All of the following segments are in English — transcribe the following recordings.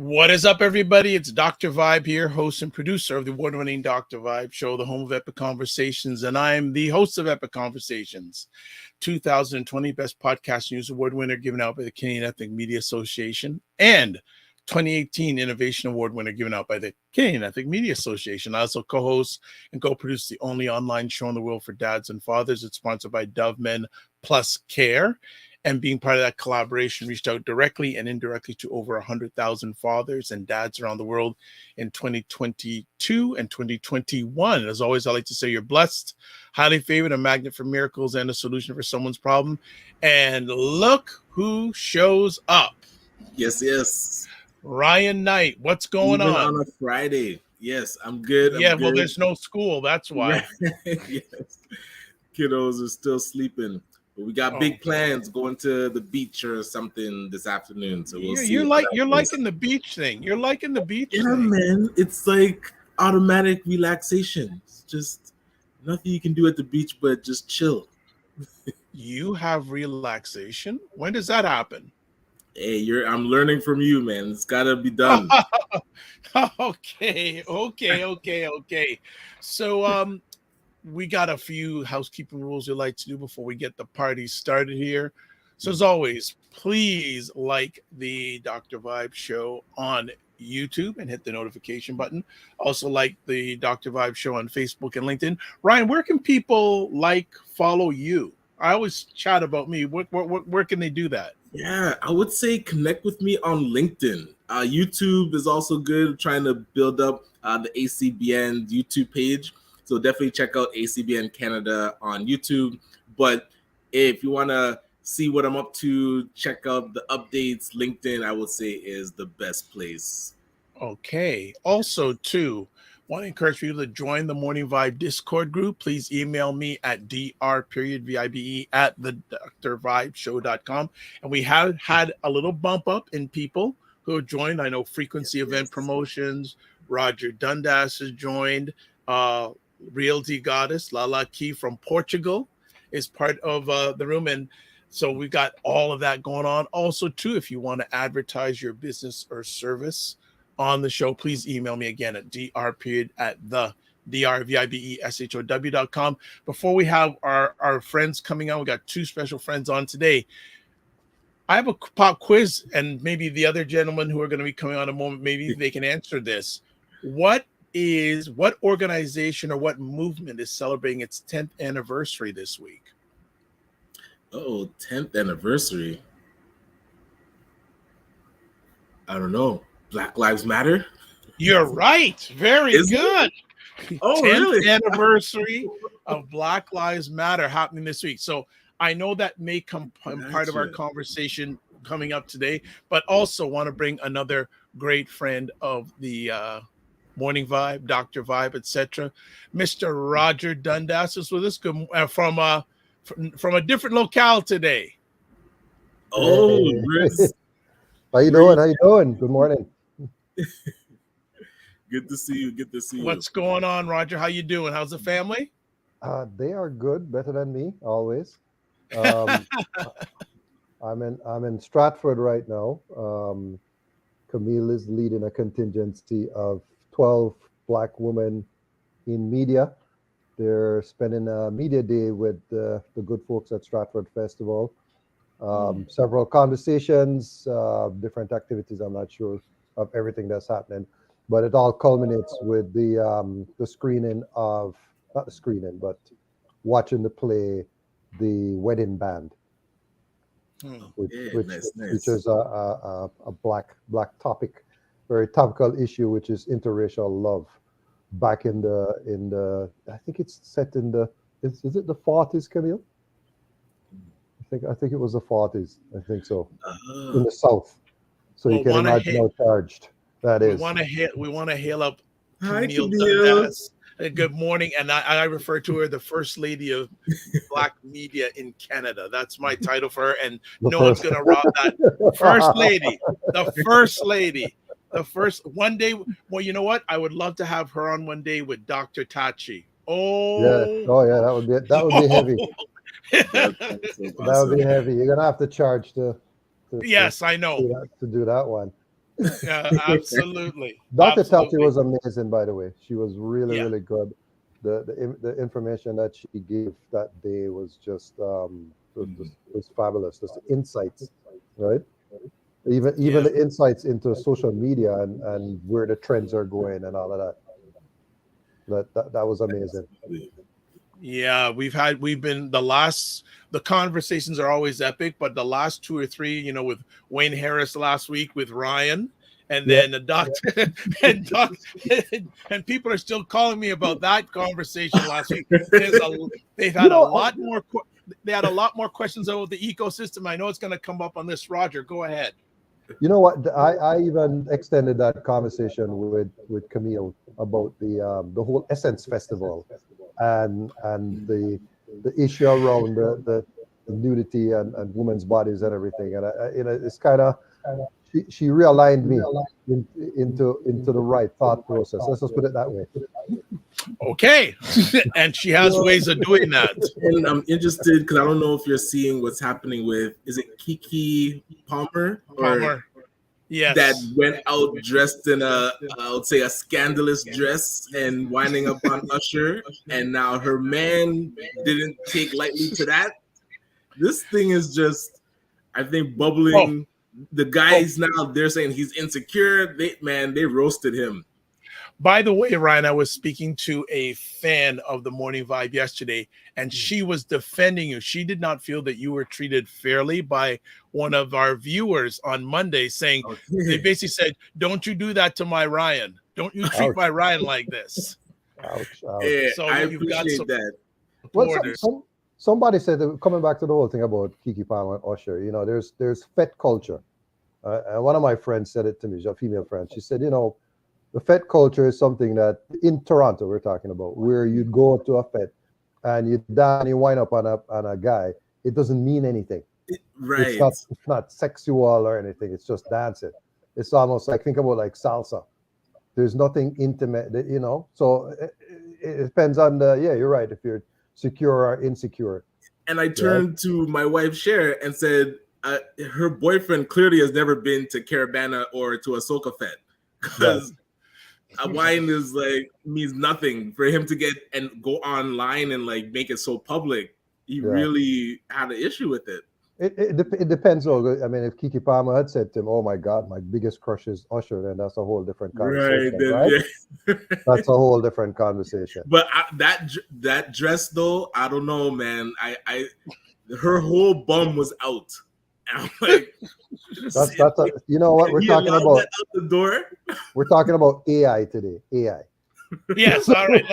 What is up, everybody? It's Dr. Vibe here, host and producer of the award-winning Dr. Vibe show, the home of Epic Conversations, and I'm the host of Epic Conversations, 2020 Best Podcast News Award winner given out by the Canadian Ethnic Media Association, and 2018 Innovation Award winner given out by the Canadian Ethnic Media Association. I also co-host and co-produce the only online show in the world for dads and fathers. It's sponsored by Dove Men Plus Care. And being part of that collaboration, reached out directly and indirectly to over 100,000 fathers and dads around the world in 2022 and 2021. As always, I like to say you're blessed, highly favored, a magnet for miracles, and a solution for someone's problem. And look who shows up. Yes. Ryan Knight, what's going Even on? On a Friday. Yes, I'm good. Well, there's no school. That's why. Yes. Kiddos are still sleeping. But we got big plans going to the beach or something this afternoon. So we'll see. You're liking the beach thing. You're liking the beach thing. Yeah, man. It's like automatic relaxation. It's just nothing you can do at the beach but just chill. You have relaxation? When does that happen? Hey, I'm learning from you, man. It's gotta be done. Okay. So we got a few housekeeping rules we like to do before we get the party started here. So as always, please like the Dr. Vibe show on YouTube and hit the notification button. Also like the Dr. Vibe show on Facebook and LinkedIn. Ryan, where can people follow you? I always chat about me. Where can they do that? Yeah, I would say connect with me on LinkedIn. YouTube is also good. I'm trying to build up the ACBN YouTube page. So definitely check out ACBN Canada on YouTube. But if you want to see what I'm up to, check out the updates. LinkedIn, I would say, is the best place. Okay. Also, too, want to encourage you to join the Morning Vibe Discord group. Please email me at dr.vibe@thedrvibeshow.com. And we have had a little bump up in people who have joined. I know Frequency Event Promotions, Roger Dundas has joined. Realty Goddess, Lala Key from Portugal is part of the room. And so we've got all of that going on. Also, too, if you want to advertise your business or service on the show, please email me again at dr.vibeshow.com. Before we have our friends coming on, we got two special friends on today. I have a pop quiz, and maybe the other gentlemen who are going to be coming on in a moment, maybe they can answer this. What organization or what movement is celebrating its 10th anniversary this week? Oh, 10th anniversary. I don't know. Black Lives Matter? You're right. Very good. Oh, 10th really? anniversary of Black Lives Matter happening this week. So I know that may come part of our conversation coming up today, but also want to bring another great friend of the Morning Vibe, Dr. Vibe, etc. Mr. Roger Dundas is with us from a different locale today. Oh, Chris. How you doing? Good morning. Good to see you. What's going on, Roger? How you doing? How's the family? They are good, better than me, always. I'm in Stratford right now. Camille is leading a contingency of 12 Black women in media. They're spending a media day with the good folks at Stratford Festival. Several conversations, different activities. I'm not sure of everything that's happening, but it all culminates with the screening of, not the screening, but watching the play, The Wedding Band, which is a black topic, very topical issue, which is interracial love. Back in the I think it's set in the is it the 40s, Camille? I I think it was the 40s. I think so. Uh, In the South. So you Well, can imagine how charged that we is. want to hail up Hi, Camille Camille. Dundas. Good morning, and I refer to her the first lady of Black media in Canada. That's my title for her, and The no one's first. gonna rob that. First lady, the first lady, the first one day. Well, you know what? I would love to have her on one day with Dr. Tachi. Yeah. Oh, Oh yeah, that would be heavy. That's awesome. That would be Awesome. heavy. You're gonna have to charge to yes, I know. do that one. Absolutely, Dr. Tati absolutely. was amazing, by the way. She was really, Yeah, really good. The information that she gave that day was just was fabulous. Just the insights, right? Even yeah. the insights into social media and where the trends are going and all of that. That was amazing. Yeah, the conversations are always epic, but the last two or three, with Wayne Harris last week with Ryan, and Yeah. then the doctor and doc, and people are still calling me about that conversation last week. They've You had a know, lot more. They had a lot more questions about the ecosystem. I know it's going to come up on this. Roger, go ahead. You know what? I even extended that conversation with Camille about the whole Essence Festival and the issue around the nudity and women's bodies and everything. And it's kind of she realigned me into the right thought process. Let's just put it that way. Okay, and she has ways of doing that. And I'm interested because I don't know if you're seeing what's happening with, is it Kiki Palmer Palmer. Yes. that went out dressed in I would say a scandalous dress and winding up on Usher, and now her man didn't take lightly to that. This thing is just, I think, bubbling. The guys now, they're saying he's insecure. They roasted him. By the way, Ryan, I was speaking to a fan of the Morning Vibe yesterday, and she was defending you. She did not feel that you were treated fairly by one of our viewers on Monday, saying they basically said, "Don't you do that to my Ryan? Don't you treat my Ryan like this?" Ouch. Yeah, So I you've got appreciate that. Well, somebody said that, coming back to the whole thing about Kiki Palmer and Usher. There's fet culture. And one of my friends said it to me, a female friend. She said, the fet culture is something that in Toronto we're talking about, where you go to a fet and you down, you wind up on a guy. It doesn't mean anything. Right. It's not sexual or anything. It's just dancing. It's almost like, think about like salsa. There's nothing intimate, So it depends on you're right. If you're secure or insecure. And I turned to my wife, Cher, and said, her boyfriend clearly has never been to Caravana or to a Soca Fed, because a wine is means nothing for him to get and go online and make it so public. He really had an issue with it. It depends. I mean, if Kiki Palmer had said to him, "Oh my God, my biggest crush is Usher," then that's a whole different conversation, right? That's a whole different conversation. But that dress, though, I don't know, man. Her whole bum was out. I'm like, that's you know what we're talking about? Out the door. We're talking about AI today. AI. Yes, all right.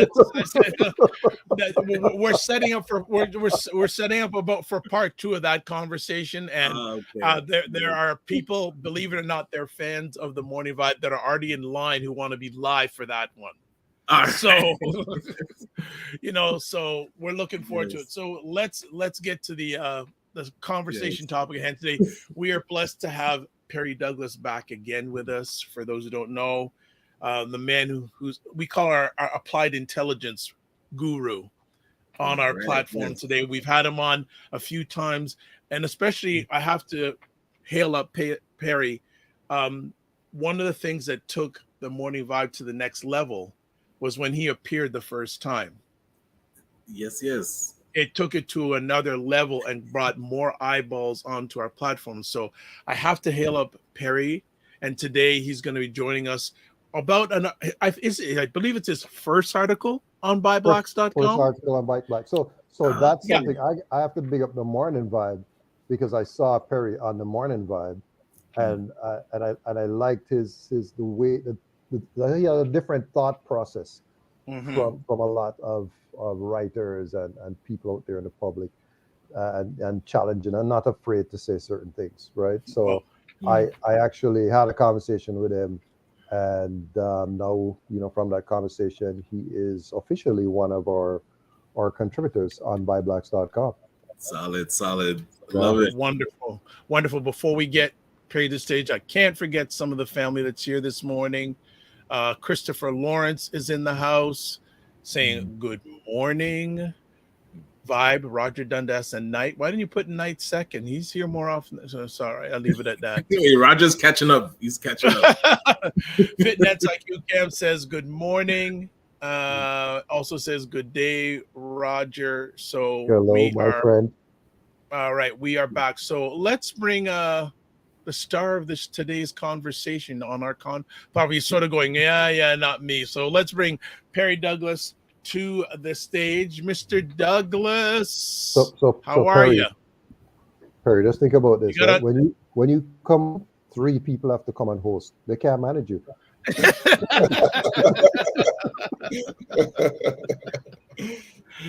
We're setting up for we're setting up for part 2 of that conversation, and there are people, believe it or not, they're fans of the Morning Vibe that are already in line who want to be live for that one. So so we're looking forward to it. So let's get to the conversation topic at hand today. We are blessed to have Perry Douglas back again with us. For those who don't know, the man who's we call our applied intelligence guru on our platform today. We've had him on a few times, and especially I have to hail up Perry. One of the things that took the Morning Vibe to the next level was when he appeared the first time. Yes. It took it to another level and brought more eyeballs onto our platform. So I have to hail up Perry, and today he's going to be joining us about I believe it's his first article on BuyBlocks.com. First article on BuyBlocks. So that's something I have to big up the Morning Vibe, because I saw Perry on the Morning Vibe, and I liked his the way that he had a different thought process from a lot of writers and people out there in the public. and challenging and not afraid to say certain things, right? So Well, I actually had a conversation with him, and now, from that conversation, he is officially one of our contributors on buyblacks.com. Solid. Yeah. Love it. wonderful, wonderful. Before we get Perry to the stage, I can't forget some of the family that's here this morning. Christopher Lawrence is in the house saying good morning. Vibe, Roger Dundas, and Knight. Why didn't you put Knight second? He's here more often. So sorry, I'll leave it at that. Hey, Roger's catching up. He's catching up. Fitnets IQ Cam says good morning. Also says good day, Roger. So Hello, my friend. All right, we are back. So let's bring the star of today's conversation on our probably sort of going, yeah, not me. So let's bring Perry Douglas to the stage. Mr. Douglas, So how are Perry, you? Perry, just think about this. gotta- Right? When you come, 3 people have to come and host. They can't manage you.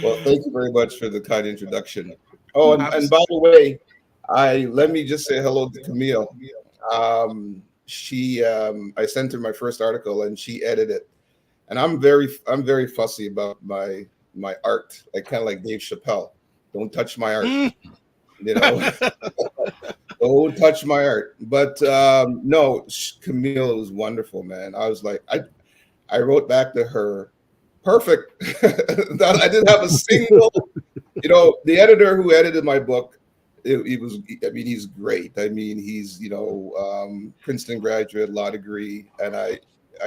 Well, thank you very much for the kind introduction. Oh, and by the way, let me just say hello to Camille. I sent her my first article and she edited it. And I'm very fussy about my art, like kind of like Dave Chappelle. Don't touch my art, Don't touch my art. But no, Camille was wonderful, man. I was like, I wrote back to her, perfect. I didn't have a single, the editor who edited my book, he's great. I mean, he's, Princeton graduate, law degree, and I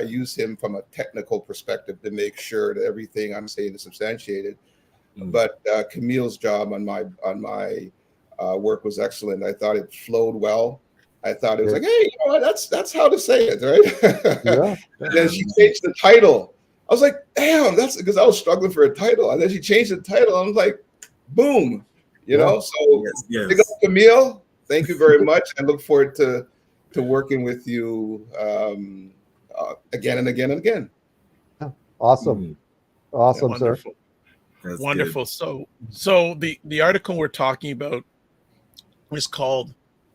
use him from a technical perspective to make sure that everything I'm saying is substantiated. But Camille's job on my work was excellent. I thought it flowed well. I thought it was like, hey, that's how to say it, right? Yeah. Then she changed the title. I was like, damn, that's because I was struggling for a title. And then she changed the title. I was like, boom, So Yes. pick up Camille. Thank you very much. I look forward to working with you again and again and again. Awesome. Awesome, sir. Wonderful. That's Wonderful. So the article we're talking about is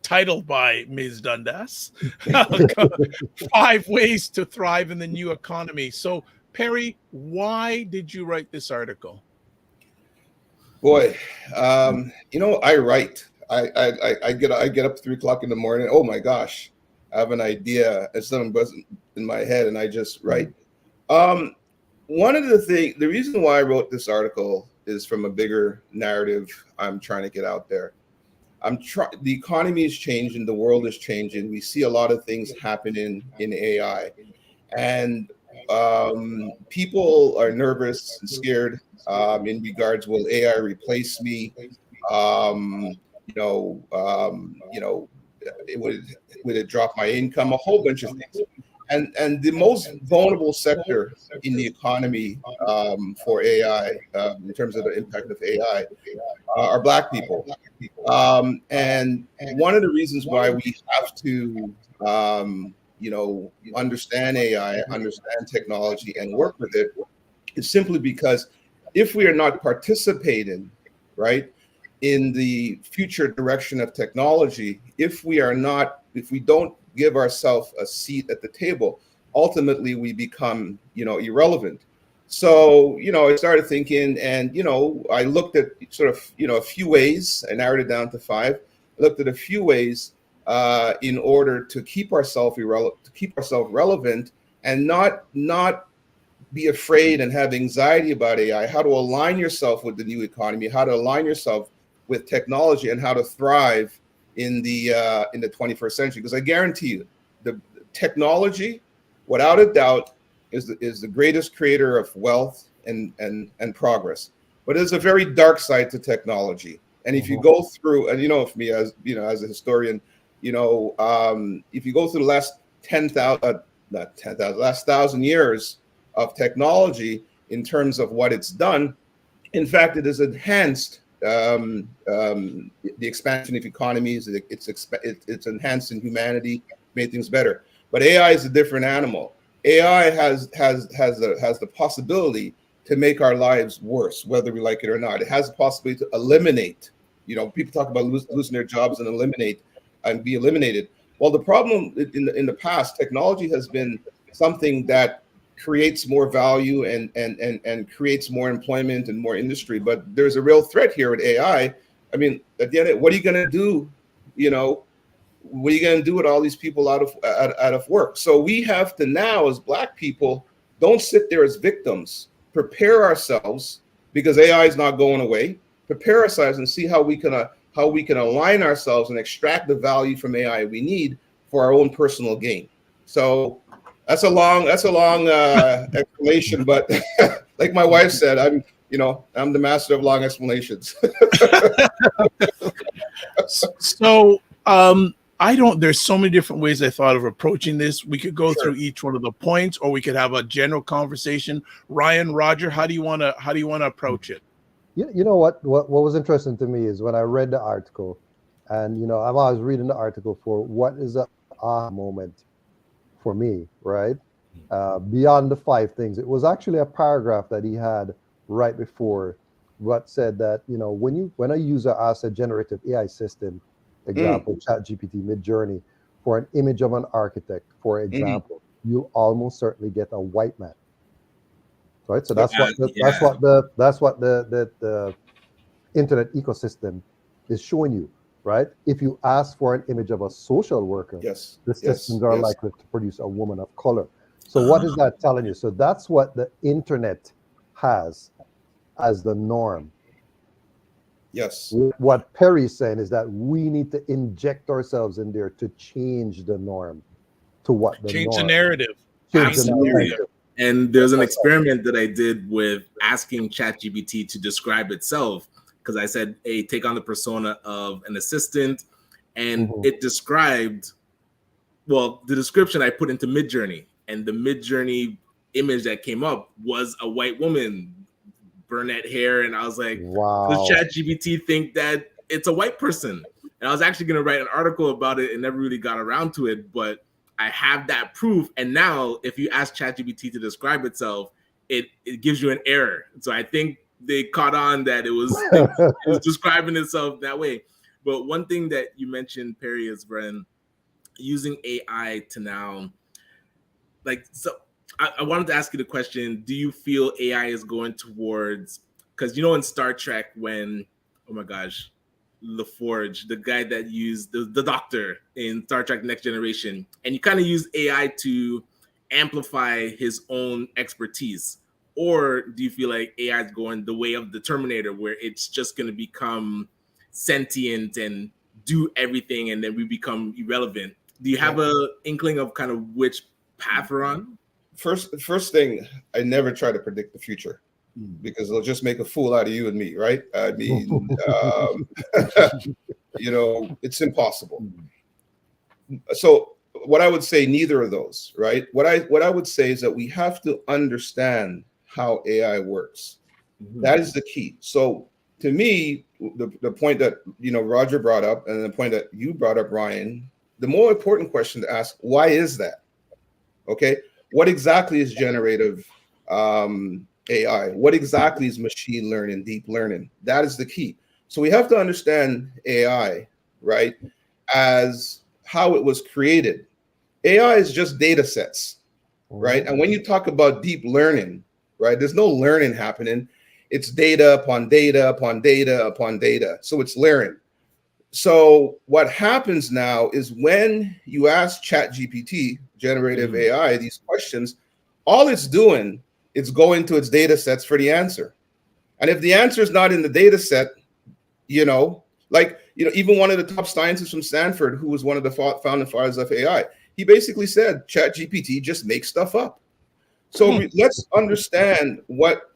titled by Ms. Dundas, 5 Ways to Thrive in the New Economy. So Perry, why did you write this article? Boy, I write. I get up at 3 o'clock in the morning. Oh my gosh, I have an idea and something buzzing in my head, and I just write. One of the reason why I wrote this article is from a bigger narrative I'm trying to get out there. The economy is changing, the world is changing. We see a lot of things happening in AI, and people are nervous and scared in regards, will AI replace me? Would it drop my income? A whole bunch of things. And the most vulnerable sector in the economy for AI, in terms of the impact of AI, are Black people. And one of the reasons why we have to, understand AI, understand technology, and work with it is simply because if we are not participating, right, in the future direction of technology, if we don't give ourselves a seat at the table, ultimately we become, irrelevant. So, I started thinking, and, I looked at sort of, a few ways. I narrowed it down to 5. I looked at a few ways in order to keep ourselves relevant and not be afraid and have anxiety about AI, how to align yourself with the new economy, how to align yourself with technology, and how to thrive in the 21st century. Because I guarantee you, the technology, without a doubt, is the greatest creator of wealth and progress. But there's a very dark side to technology. And if you go through, and for me as as a historian, if you go through the last 1,000 years of technology in terms of what it's done, in fact, it has enhanced the expansion of economies. It's enhanced in humanity, made things better. But AI is a different animal. AI has the possibility to make our lives worse, whether we like it or not. It has the possibility to eliminate People talk about losing their jobs and be eliminated. Well, the problem in the past, technology has been something that creates more value and creates more employment and more industry. But there's a real threat here with AI. I mean, at the end of it, what are you going to do? What are you going to do with all these people out of work? So we have to now, as Black people, don't sit there as victims. Prepare ourselves, because AI is not going away. Prepare ourselves and see how we can align ourselves and extract the value from AI we need for our own personal gain. So that's a long explanation, but like my wife said, I'm the master of long explanations. So there's so many different ways I thought of approaching this. We could go through each one of the points, or we could have a general conversation. Ryan, Roger, how do you want to approach it? You know what was interesting to me is when I read the article, and I was reading the article for what is a moment for me, right? Beyond the 5 things, it was actually a paragraph that he had right before what said that when a user asks a generative AI system, example ChatGPT, Midjourney, for an image of an architect, for example, you almost certainly get a white man. Right, so that's what the internet ecosystem is showing you, right? If you ask for an image of a social worker, the systems are likely to produce a woman of color. So what is that telling you? So that's what the internet has as the norm. Yes. What Perry's saying is that we need to inject ourselves in there to change the norm to what the change norm. the narrative. Change the narrative. And there's an experiment that I did with asking ChatGPT to describe itself, because I said, hey, take on the persona of an assistant. And it described, the description I put into Midjourney, and the Midjourney image that came up was a white woman, brunette hair. And I was like, wow, does ChatGPT think that it's a white person? And I was actually going to write an article about it and never really got around to it, but I have that proof. And now if you ask ChatGPT to describe itself, it gives you an error. So I think they caught on that it was describing itself that way. But one thing that you mentioned, Perry, is when using AI to now, I wanted to ask you the question, do you feel AI is going towards, because in Star Trek when, oh my gosh, LaForge, the guy that used the doctor in Star Trek Next Generation, and you kind of use AI to amplify his own expertise? Or do you feel like AI is going the way of the Terminator, where it's just going to become sentient and do everything, and then we become irrelevant? Do you have a inkling of kind of which path we're on? First thing, I never try to predict the future, because it'll just make a fool out of you and me, right? I mean, it's impossible. So what I would say, neither of those, right? What I would say is that we have to understand how AI works. That is the key. So to me, the point that Roger brought up, and the point that you brought up, Ryan, the more important question to ask, why is that? Okay, what exactly is generative AI? What exactly is machine learning, deep learning? That is the key. So we have to understand AI, right, as how it was created. AI is just data sets, right? And when you talk about deep learning, right, there's no learning happening. It's data upon data upon data upon data. So it's learning. So what happens now is when you ask ChatGPT, generative AI, these questions, all it's doing is going to its data sets for the answer. And if the answer is not in the data set, even one of the top scientists from Stanford, who was one of the founding fathers of AI, he basically said ChatGPT just makes stuff up. So let's understand what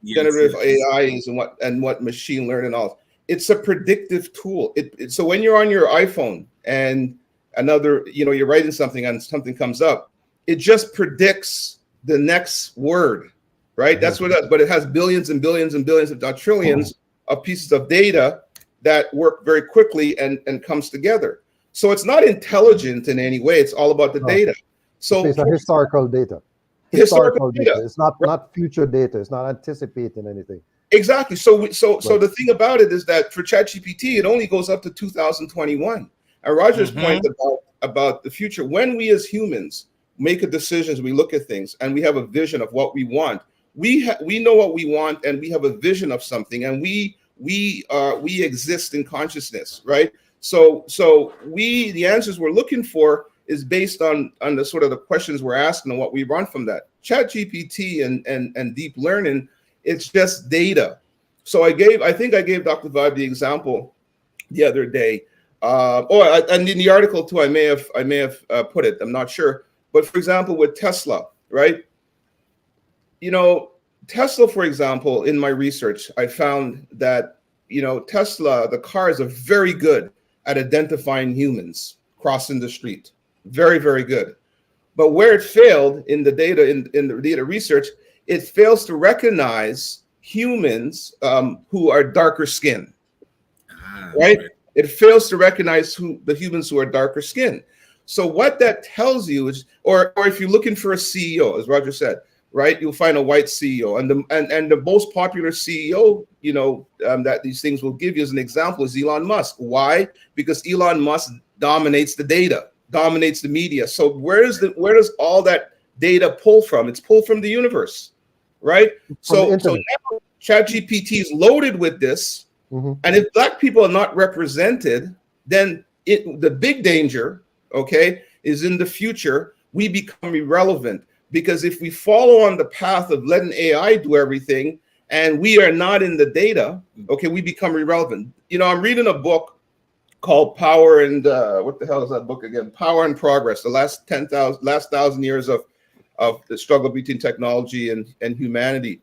generative AI is and what machine learning all. It's a predictive tool. So when you're on your iPhone and you're writing something and something comes up, it just predicts the next word, right? That's what it does. But it has billions and billions and billions, if not trillions, of pieces of data that work very quickly and comes together. So it's not intelligent in any way. It's all about the data. So it's historical data. Historical data. It's not future data. It's not anticipating anything. Exactly. So the thing about it is that for ChatGPT, it only goes up to 2021. And Roger's point about the future, when we as humans make a decisions, we look at things and we have a vision of what we want. We know what we want, and we have a vision of something, and we exist in consciousness, right? So the answers we're looking for is based on the sort of the questions we're asking and what we run from that. ChatGPT and deep learning, it's just data. So I think I gave Dr. Vibe the example the other day. And in the article too, I may have put it. I'm not sure. But for example, with Tesla, right? Tesla, for example, in my research, I found that Tesla, the cars are very good at identifying humans crossing the street. Very, very good. But where it failed in the data, in the data research, it fails to recognize humans who are darker skinned, right? It fails to recognize the humans who are darker skinned. So what that tells you is, or if you're looking for a CEO, as Roger said, right, you'll find a white CEO, and the most popular CEO, that these things will give you as an example is Elon Musk. Why? Because Elon Musk dominates the data, dominates the media. So where does all that data pull from? It's pulled from the universe, right? So now ChatGPT is loaded with this, and if Black people are not represented, then the big danger, okay, is in the future we become irrelevant. Because if we follow on the path of letting AI do everything and we are not in the data, okay, we become irrelevant. I'm reading a book called Power and what the hell is that book again? Power and Progress, the last 1,000 years of the struggle between technology and humanity.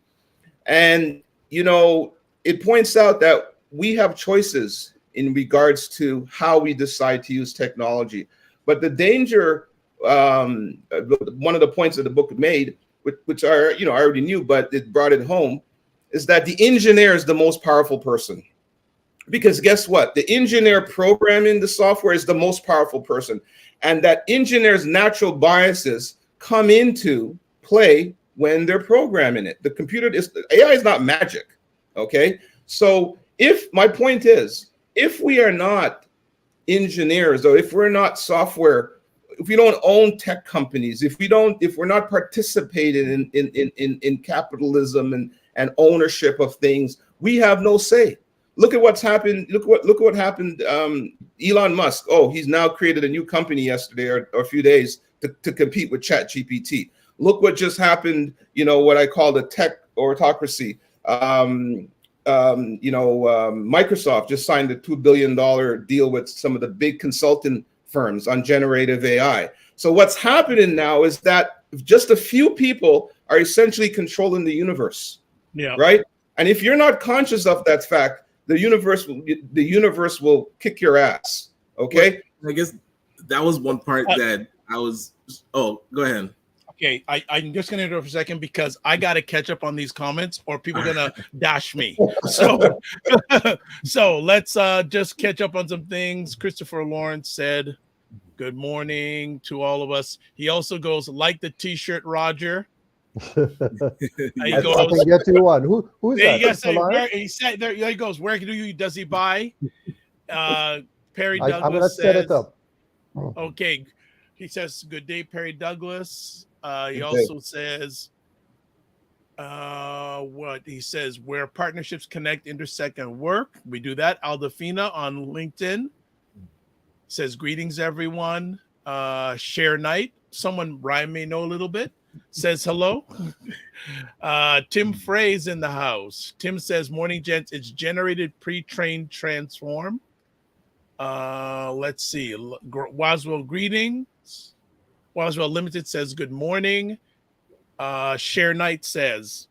And, it points out that we have choices in regards to how we decide to use technology. But the danger, one of the points that the book made, which I already knew, but it brought it home, is that the engineer is the most powerful person. Because guess what? The engineer programming the software is the most powerful person. And that engineer's natural biases come into play when they're programming it. AI is not magic, okay? So my point is, if we are not engineers, or if we're not software, if we don't own tech companies, if we're not participating in capitalism and ownership of things, we have no say. Look at what's happened. Look what happened. Elon Musk. Oh, he's now created a new company yesterday or a few days to compete with ChatGPT. Look what just happened. What I call the tech autocracy. Microsoft just signed a $2 billion deal with some of the big consulting firms on generative AI. So what's happening now is that just a few people are essentially controlling the universe. Yeah. Right. And if you're not conscious of that fact, the universe will kick your ass. Okay. Well, I guess that was one part that I was. Oh, go ahead. Okay, I'm just going to interrupt for a second because I got to catch up on these comments or people are going to dash me. So let's just catch up on some things. Christopher Lawrence said, good morning to all of us. He also goes, like the t-shirt, Roger. He goes, I can get you one. Who is that? He said, there he goes. Where does he buy? Perry Douglas I'm going to set it up. Okay. He says, good day, Perry Douglas. He also says, he says, where partnerships connect, intersect, and work. We do that. Aldefina on LinkedIn says, greetings, everyone. Share night. Someone Ryan may know a little bit. Says hello. Tim Frey's in the house. Tim says, morning, gents. It's generated, pre-trained, transform. Let's see. Waswell, greetings. Waswell Limited says, good morning. Share Night says,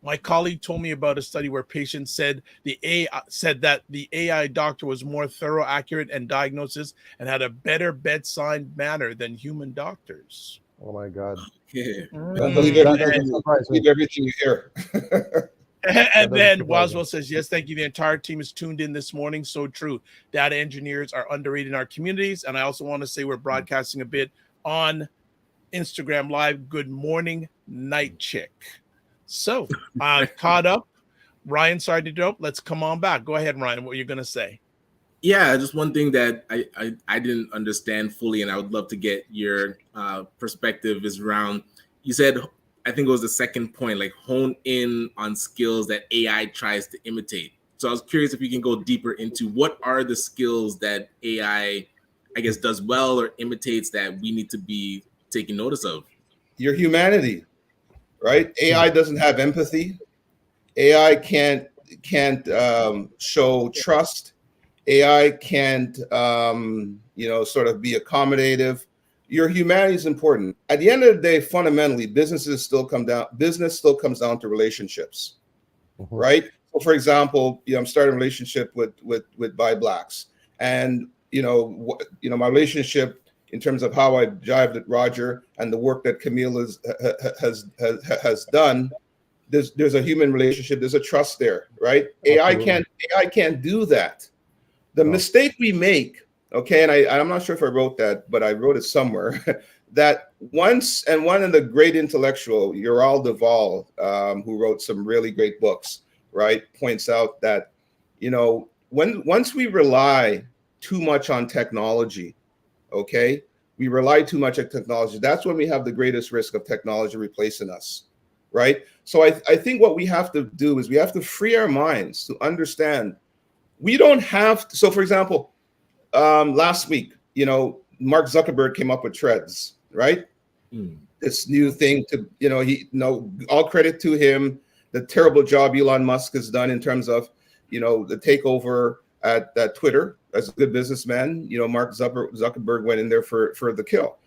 my colleague told me about a study where patients said that the AI doctor was more thorough, accurate, and diagnosis and had a better bedside manner than human doctors. Oh my God. Yeah. Don't believe everything you hear. And then Waswell says, yes, thank you. The entire team is tuned in this morning. So true. Data engineers are underrated in our communities. And I also want to say we're broadcasting a bit on Instagram Live. Good morning, Night Chick. So caught up Ryan, sorry to interrupt. Let's come on back. Go ahead, Ryan. What you're going to say? Yeah, just one thing that I didn't understand fully, and I would love to get your perspective is around. You said, I think it was the second point, like hone in on skills that AI tries to imitate. So I was curious if you can go deeper into what are the skills that AI, I guess, does well or imitates that we need to be taking notice of. Your humanity, right? AI doesn't have empathy. AI can't show trust. AI can't sort of be accommodative. Your humanity is important. At the end of the day, fundamentally, business still comes down to relationships, right? So for example, I'm starting a relationship with By Blacks, and my relationship in terms of how I jived at Roger and the work that Camille has done. There's a human relationship. There's a trust there, right? AI can't do that. The mistake we make, okay, and I'm not sure if I wrote that, but I wrote it somewhere, that one of the great intellectual, Ural Duvall, who wrote some really great books, right, points out that, once we rely too much on technology, okay, we rely too much on technology, that's when we have the greatest risk of technology replacing us, right? So I think what we have to do is we have to free our minds to understand we don't have to. So for example, last week, Mark Zuckerberg came up with Threads, right? This new thing all credit to him, the terrible job Elon Musk has done in terms of, the takeover at Twitter. As a good businessman, Mark Zuckerberg went in there for the kill.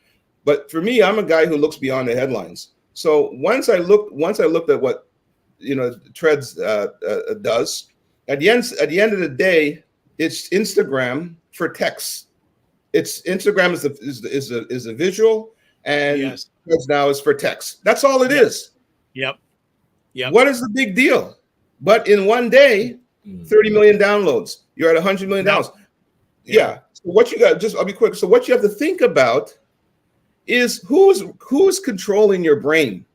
But for me, I'm a guy who looks beyond the headlines. So once I looked at what Threads does, at the end of the day, it's Instagram for text. It's Instagram is a visual, and Yes. Threads now is for text. That's all it is. Yep. What is the big deal? But in one day, 30 million downloads. You're at 100 million downloads. Yeah. So what you got? I'll be quick. So what you have to think about is who's controlling your brain,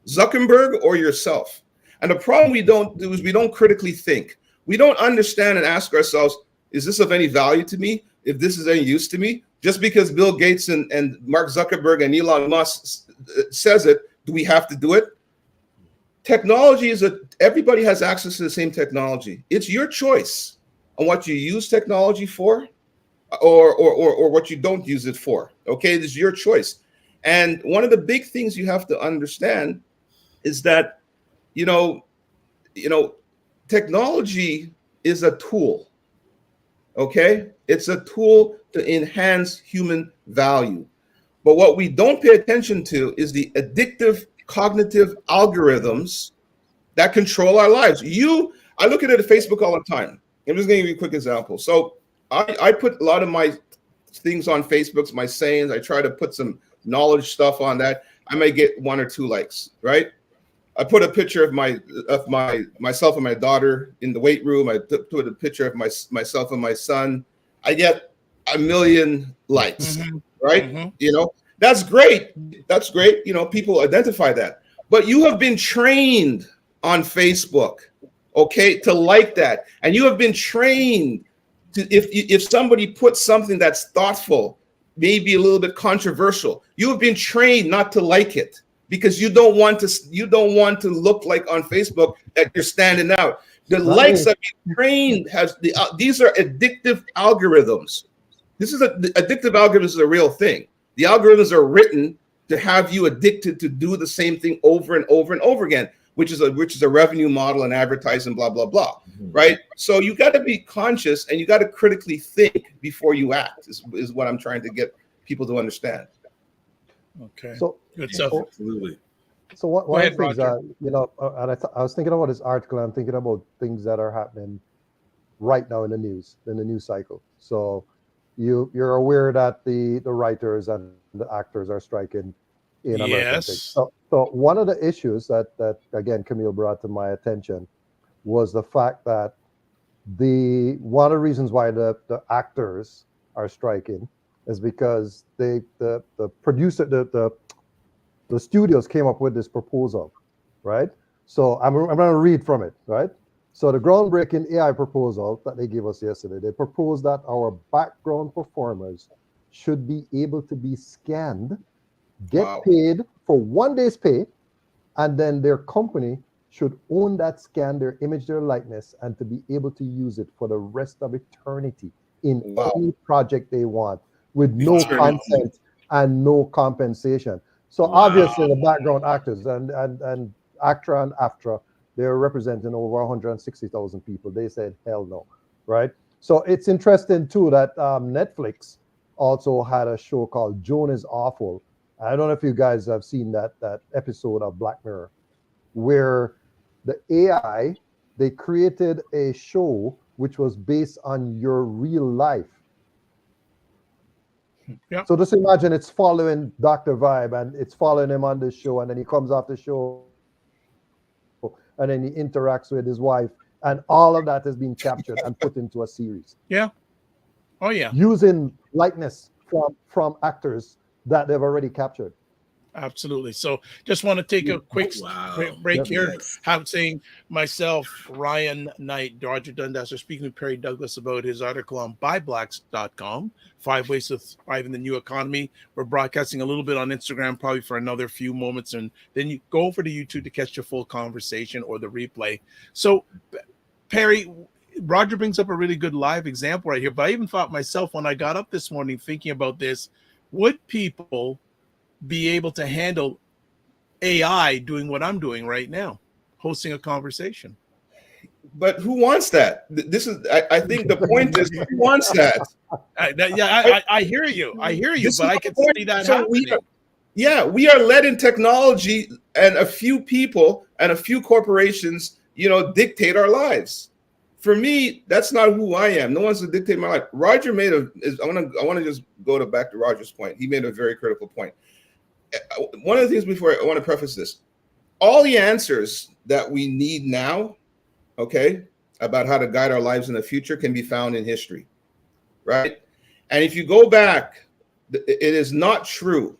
Zuckerberg or yourself? And the problem we don't do is we don't critically think. We don't understand and ask ourselves, is this of any value to me? If this is any use to me? Just because Bill Gates and Mark Zuckerberg and Elon Musk says it, do we have to do it? Technology everybody has access to the same technology. It's your choice on what you use technology for or what you don't use it for. Okay, this is your choice. And one of the big things you have to understand is that, technology is a tool. Okay, it's a tool to enhance human value. But what we don't pay attention to is the addictive cognitive algorithms that control our lives. I look at it at Facebook all the time. I'm just going to give you a quick example. So I put a lot of my things on Facebook, my sayings. I try to put some knowledge stuff on that. I may get 1 or 2 likes, right? I put a picture of myself and my daughter in the weight room. I put a picture of myself and my son. I get 1 million likes, right? That's great. That's great. People identify that. But you have been trained on Facebook, okay, to like that. And you have been trained to, if somebody puts something that's thoughtful, maybe a little bit controversial, you have been trained not to like it because you don't want to look like on Facebook that you're standing out. The likes that you trained these are addictive algorithms. The addictive algorithms is a real thing. The algorithms are written to have you addicted to do the same thing over and over and over again, which is a revenue model and advertising, blah, blah, blah, right? So you got to be conscious and you got to critically think before you act is what I'm trying to get people to understand. Okay. So good stuff. Absolutely. So one of the things Roger. and I was thinking about this article. I'm thinking about things that are happening right now in the news cycle. So you're aware that the writers and the actors are striking in American things. So one of the issues that again Camille brought to my attention was the fact that one of the reasons why the actors are striking is because the producer the studios came up with this proposal, right? So I'm going to read from it, right? So the groundbreaking AI proposal that they gave us yesterday, they proposed that our background performers should be able to be scanned, get paid for 1 day's pay, and then their company should own that scan, their image, their likeness, and to be able to use it for the rest of eternity in any project they want with no consent and no compensation. So obviously the background actors and ACTRA and AFTRA, they're representing over 160,000 people. They said, hell no, right? So it's interesting too that Netflix also had a show called Joan Is Awful. I don't know if you guys have seen that episode of Black Mirror, where the AI, they created a show which was based on your real life. Yeah. So just imagine it's following Dr. Vibe and it's following him on the show, and then he comes off the show and then he interacts with his wife, and all of that has been captured and put into a series. Yeah. Oh yeah. Using likeness from actors that they've already captured. Absolutely. So just want to take a quick break here. Saying myself, Ryan Knight, Roger Dundas are speaking with Perry Douglas about his article on buyblacks.com, 5 ways to thrive in the new economy. We're broadcasting a little bit on Instagram, probably for another few moments, and then you go over to YouTube to catch the full conversation or the replay. So Perry, Roger brings up a really good live example right here, but I even thought myself when I got up this morning thinking about this, would people be able to handle AI doing what I'm doing right now, hosting a conversation? But who wants that? This is, I think the point is, who wants that? I hear you. I hear you, but I can see that happening. We are led in technology, and a few people and a few corporations, dictate our lives. For me, that's not who I am. No one's to dictate my life. Roger made I want to just go back to Roger's point. He made a very critical point. One of the things before I want to preface this, all the answers that we need now, okay, about how to guide our lives in the future can be found in history, right? And if you go back, it is not true,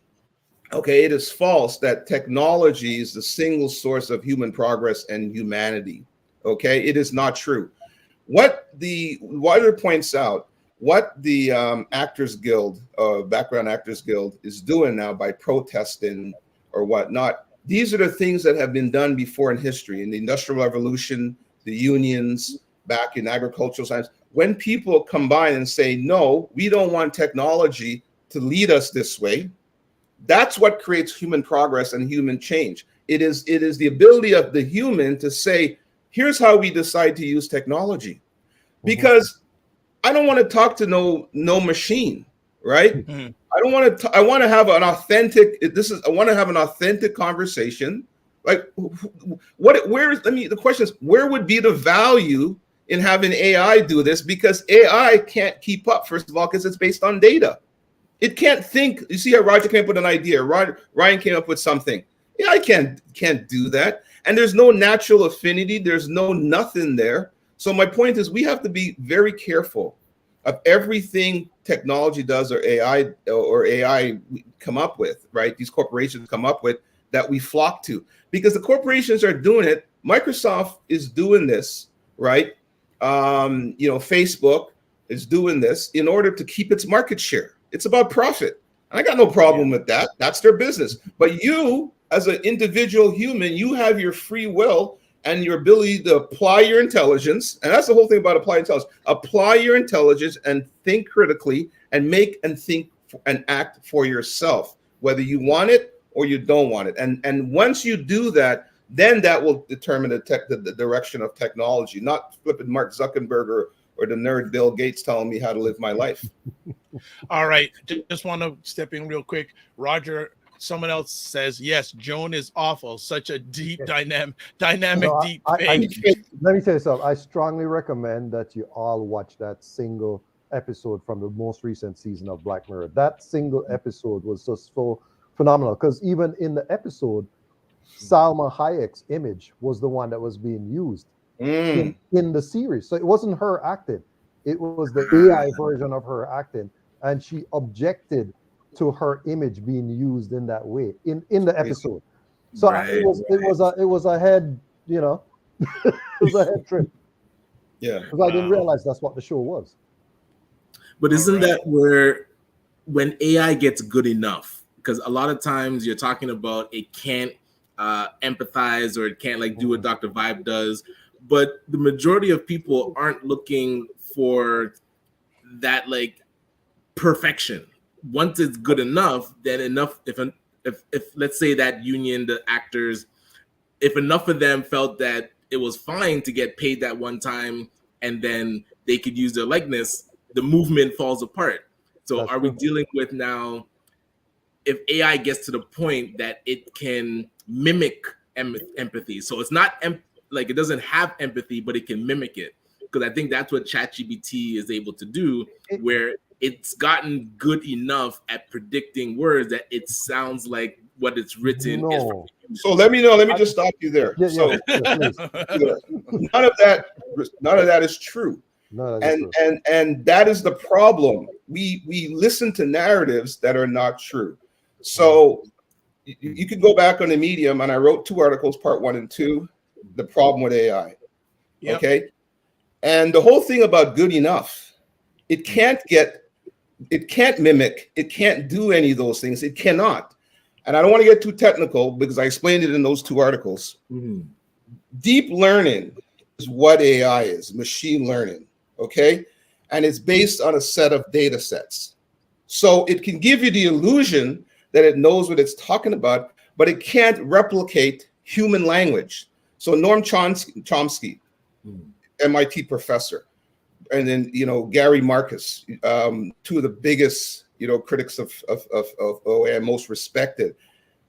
okay, it is false that technology is the single source of human progress and humanity, okay? It is not true. What Roger points out, what the Actors Guild, Background Actors Guild is doing now by protesting or whatnot, these are the things that have been done before in history, in the Industrial Revolution, the unions, back in agricultural science. When people combine and say, no, we don't want technology to lead us this way, that's what creates human progress and human change. It is the ability of the human to say, here's how we decide to use technology. Because I don't want to talk to no machine, right? Mm-hmm. I want to have an authentic. I want to have an authentic conversation. Like, the question is, where would be the value in having AI do this? Because AI can't keep up, first of all, because it's based on data. It can't think. You see how Roger came up with an idea. Ryan came up with something. AI can't do that. And there's no natural affinity. There's no nothing there. So my point is, we have to be very careful of everything technology does or AI come up with, right? These corporations come up with, that we flock to, because the corporations are doing it. Microsoft is doing this, right? Facebook is doing this in order to keep its market share. It's about profit. And I got no problem with that. That's their business. But you, as an individual human, you have your free will and your ability to apply your intelligence. And that's the whole thing about applying intelligence. Apply your intelligence and think critically and make and think and act for yourself, whether you want it or you don't want it. And once you do that, then that will determine the direction of technology, not flipping Mark Zuckerberg or the nerd Bill Gates telling me how to live my life. All right. Just want to step in real quick. Roger, someone else says, yes, Joan is awful. Such a deep, dynamic, deep thing. Let me tell you something. I strongly recommend that you all watch that single episode from the most recent season of Black Mirror. That single episode was just so phenomenal, because even in the episode, Salma Hayek's image was the one that was being used in the series. So it wasn't her acting. It was the AI version of her acting. And she objected to her image being used in that way in the episode. So it was a head, it was a head trip. Yeah. Because I didn't realize that's what the show was. But isn't that where when AI gets good enough? Because a lot of times you're talking about it can't empathize or it can't like do what Dr. Vibe does. But the majority of people aren't looking for that like perfection. Once it's good enough, then enough. If let's say that union, the actors, if enough of them felt that it was fine to get paid that one time, and then they could use their likeness, the movement falls apart. So That's are we true. dealing with now? If AI gets to the point that it can mimic empathy, so it's not like it doesn't have empathy, but it can mimic it. Because I think that's what ChatGPT is able to do, where it's gotten good enough at predicting words that it sounds like what it's written is from. So let me just stop you there. Yeah, So please. none of that is true. No, that's true. And that is the problem. We listen to narratives that are not true. So you could go back on the Medium, and I wrote 2 articles, part 1 and 2, the problem with AI. Yep. Okay. And the whole thing about good enough, it can't mimic, it can't do any of those things. It cannot. And I don't want to get too technical because I explained it in those 2 articles. Mm-hmm. Deep learning is what AI is, machine learning. Okay. And it's based on a set of data sets. So it can give you the illusion that it knows what it's talking about, but it can't replicate human language. So Noam Chomsky, MIT professor, and then Gary Marcus, 2 of the biggest critics of OA and most respected.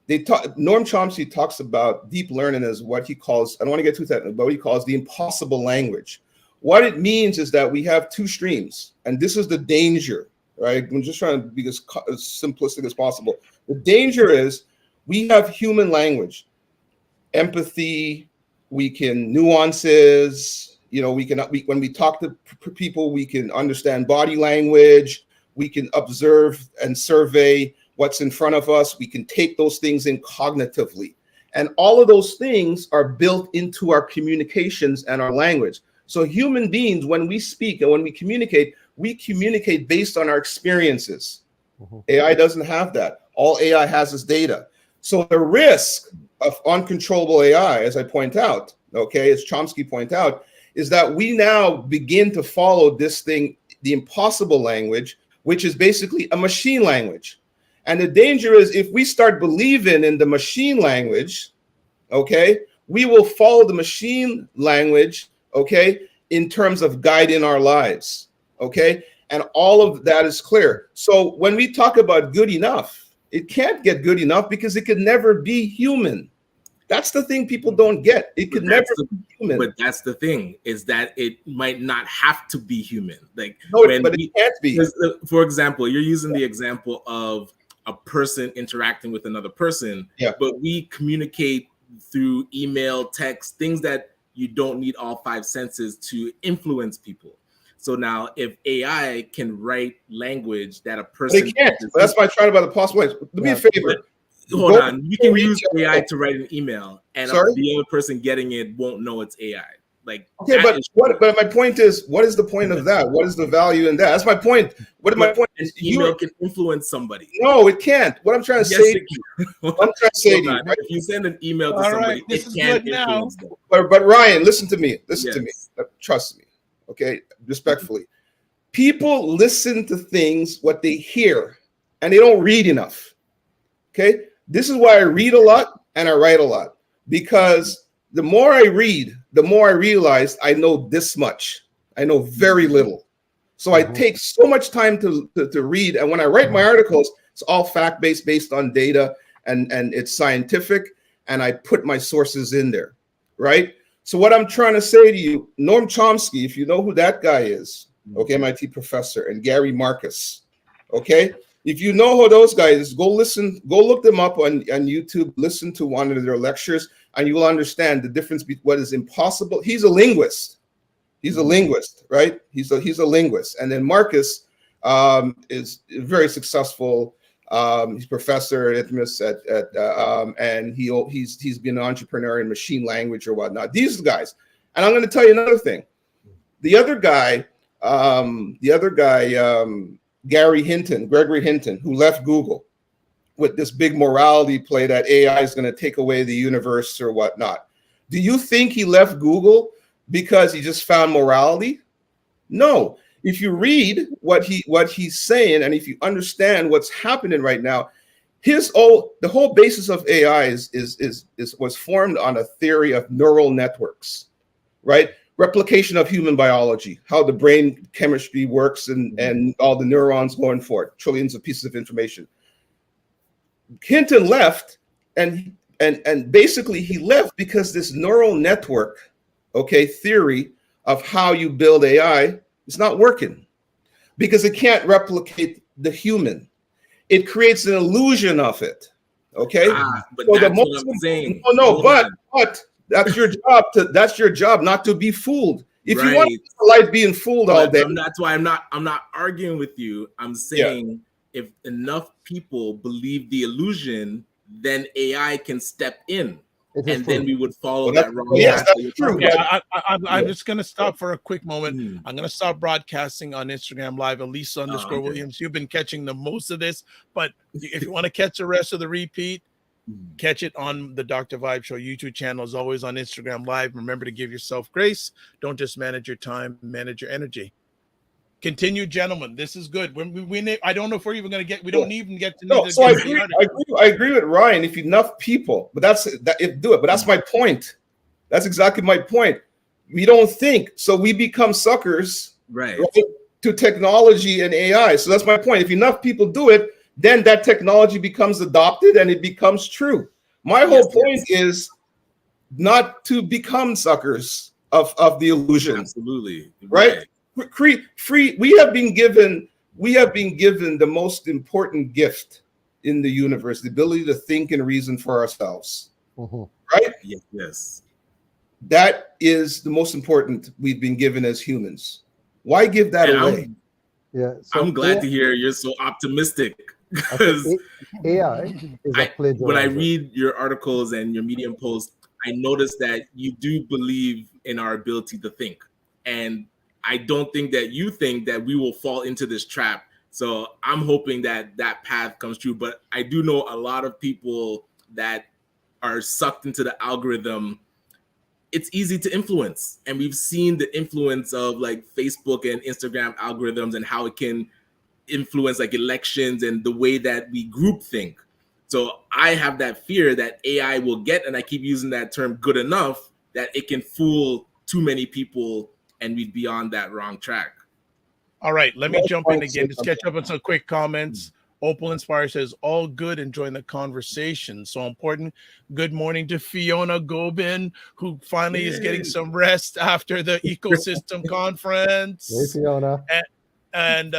Noam Chomsky talks about deep learning as what he calls, I don't want to get too technical, but what he calls the impossible language. What it means is that we have 2 streams, and this is the danger, right? I'm just trying to be as simplistic as possible. The danger is we have human language, empathy, we can nuances, when we talk to people, we can understand body language, we can observe and survey what's in front of us, we can take those things in cognitively. And all of those things are built into our communications and our language. So human beings, when we speak and when we communicate based on our experiences. AI doesn't have that. All AI has is data. So the risk of uncontrollable AI, as I point out, as Chomsky pointed out, is that we now begin to follow this thing, the impossible language, which is basically a machine language. And the danger is if we start believing in the machine language, we will follow the machine language, in terms of guiding our lives, And all of that is clear. So when we talk about good enough, it can't get good enough because it could never be human. That's the thing people don't get. It could never be human. But that's the thing, is that it might not have to be human. Like, no, but it can't be. For example, you're using the example of a person interacting with another person, but we communicate through email, text, things that you don't need all 5 senses to influence people. So now, if AI can write language that a person... They can't. That's why I tried about the possibilities. Do me a favor. Hold on. You can use AI to write an email, and the other person getting it won't know it's AI. Like, but my point is, what is the point of that? What is the value in that? That's my point. What is my point? An email can influence somebody. No, it can't. What I'm trying to say, if you send an email to somebody, it can't influence them. But Ryan, listen to me. Listen to me. Trust me. Respectfully. People listen to things, what they hear, and they don't read enough. This is why I read a lot and I write a lot, because the more I read, the more I realize I know this much. I know very little. So I take so much time to read. And when I write my articles, it's all fact-based, based on data, and it's scientific. And I put my sources in there, right? So what I'm trying to say to you, Noam Chomsky, if you know who that guy is, MIT professor, and Gary Marcus, if you know who those guys, go look them up on YouTube, listen to one of their lectures, and you will understand the difference between what is impossible. He's a linguist. He's a linguist, right? He's a linguist. And then Marcus is very successful. He's professor at Dundas and he's been an entrepreneur in machine language or whatnot. These guys. And I'm going to tell you another thing. The other guy, Gregory Hinton, who left Google with this big morality play that AI is going to take away the universe or whatnot. Do you think he left Google because he just found morality? No. If you read what he's saying, and if you understand what's happening right now, the whole basis of AI was formed on a theory of neural networks, right? Replication of human biology, how the brain chemistry works, and all the neurons going for it, trillions of pieces of information. Hinton left, and basically he left because this neural network, theory of how you build AI is not working, because it can't replicate the human. It creates an illusion of it. Okay, but so that's what I'm saying. But that's your job. That's your job, not to be fooled. If you want to like being fooled all day, that's why I'm not arguing with you. I'm saying if enough people believe the illusion, then AI can step in, and then we would follow that wrong. Yes, that's true. Okay, I'm just going to stop for a quick moment. I'm going to stop broadcasting on Instagram Live. Elisa_Williams, you've been catching the most of this, but if you want to catch the rest of the repeat, catch it on the Dr. Vibe Show YouTube channel, as always on Instagram Live. Remember to give yourself grace. Don't just manage your time, manage your energy. Continue, gentlemen. This is good. I don't know if we're even going to get. We don't even get to. No, so I agree with Ryan. If enough people, but do it. But that's my point. That's exactly my point. We don't think, so we become suckers, right, to technology and AI. So that's my point. If enough people do it, then that technology becomes adopted and it becomes true. My whole point is not to become suckers of the illusion. Absolutely, right. Free. We have been given the most important gift in the universe: the ability to think and reason for ourselves. Right? Yes. That is the most important we've been given as humans. Why give that away? I'm glad to hear you're so optimistic, because AI is a plagiarizer. When I read your articles and your Medium posts, I notice that you do believe in our ability to think, and I don't think that you think that we will fall into this trap. So I'm hoping that path comes true. But I do know a lot of people that are sucked into the algorithm. It's easy to influence. And we've seen the influence of like Facebook and Instagram algorithms and how it can influence like elections and the way that we group think. So I have that fear that AI will get, and I keep using that term, good enough, that it can fool too many people and we'd be on that wrong track. All right, let me jump in again. Just catch up on some quick comments. Opal Inspire says, all good, enjoying the conversation. So important. Good morning to Fiona Gobin, who finally is getting some rest after the ecosystem conference. Hey, Fiona. And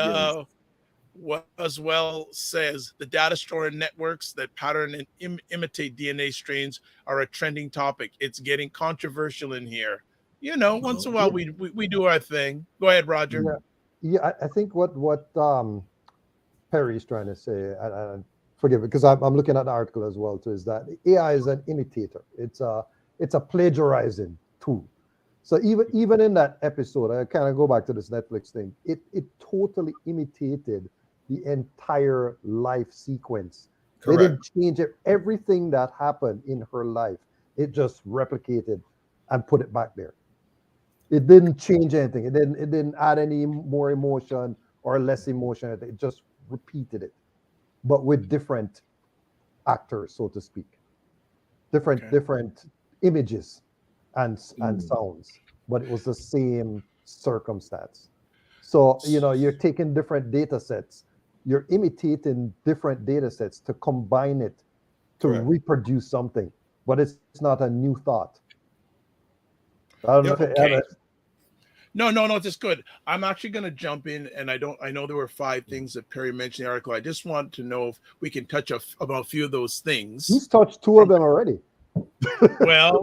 what as well says, the data storing networks that pattern and imitate DNA strains are a trending topic. It's getting controversial in here. You know, once in a while we do our thing. Go ahead, Roger. Yeah, I think what Perry's trying to say, and forgive me, because I'm looking at the article as well too, is that AI is an imitator. It's a plagiarizing tool. So even in that episode, I kind of go back to this Netflix thing. It totally imitated the entire life sequence. Correct. They didn't change it. Everything that happened in her life, it just replicated and put it back there. It didn't change anything. It didn't add any more emotion or less emotion. It just repeated it, but with different actors, so to speak, different images and sounds, but it was the same circumstance. So you're taking different data sets, you're imitating different data sets to combine it to reproduce something, but it's not a new thought. I don't know if No, that's good. I'm actually going to jump in, and I know there were 5 things that Perry mentioned in the article. I just want to know if we can touch about a few of those things. He's touched 2 of them already. Well,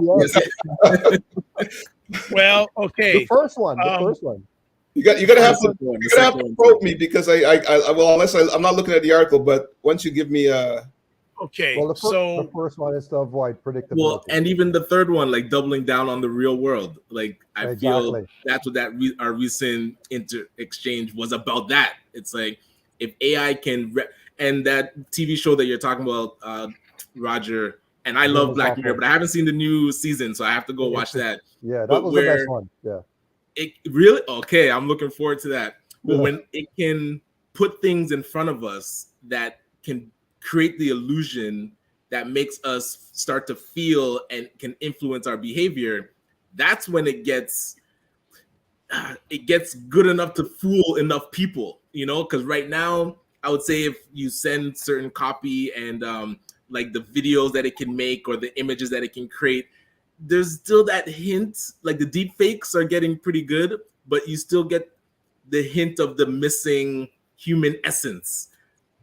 well, okay. The first one. You gotta have to probe me, because I unless I'm not looking at the article, but once you give me Okay, Well, the so first one is to avoid predictability. Well, and even the third one, like doubling down on the real world. Like I feel Exactly. that's what our recent exchange was about. That it's like if AI can and that TV show that you're talking about, Roger. And I love Joan Is Black Mirror, Awful. but I haven't seen the new season, so I have to go watch that. Yeah, that But was the where best one. Yeah. it really okay, I'm looking forward to that. But Yeah. when it can put things in front of us that can create the illusion that makes us start to feel and can influence our behavior, that's when it gets good enough to fool enough people, you know. Because right now I would say if you send certain copy and like the videos that it can make or the images that it can create, there's still that hint, like the deep fakes are getting pretty good, but you still get the hint of the missing human essence.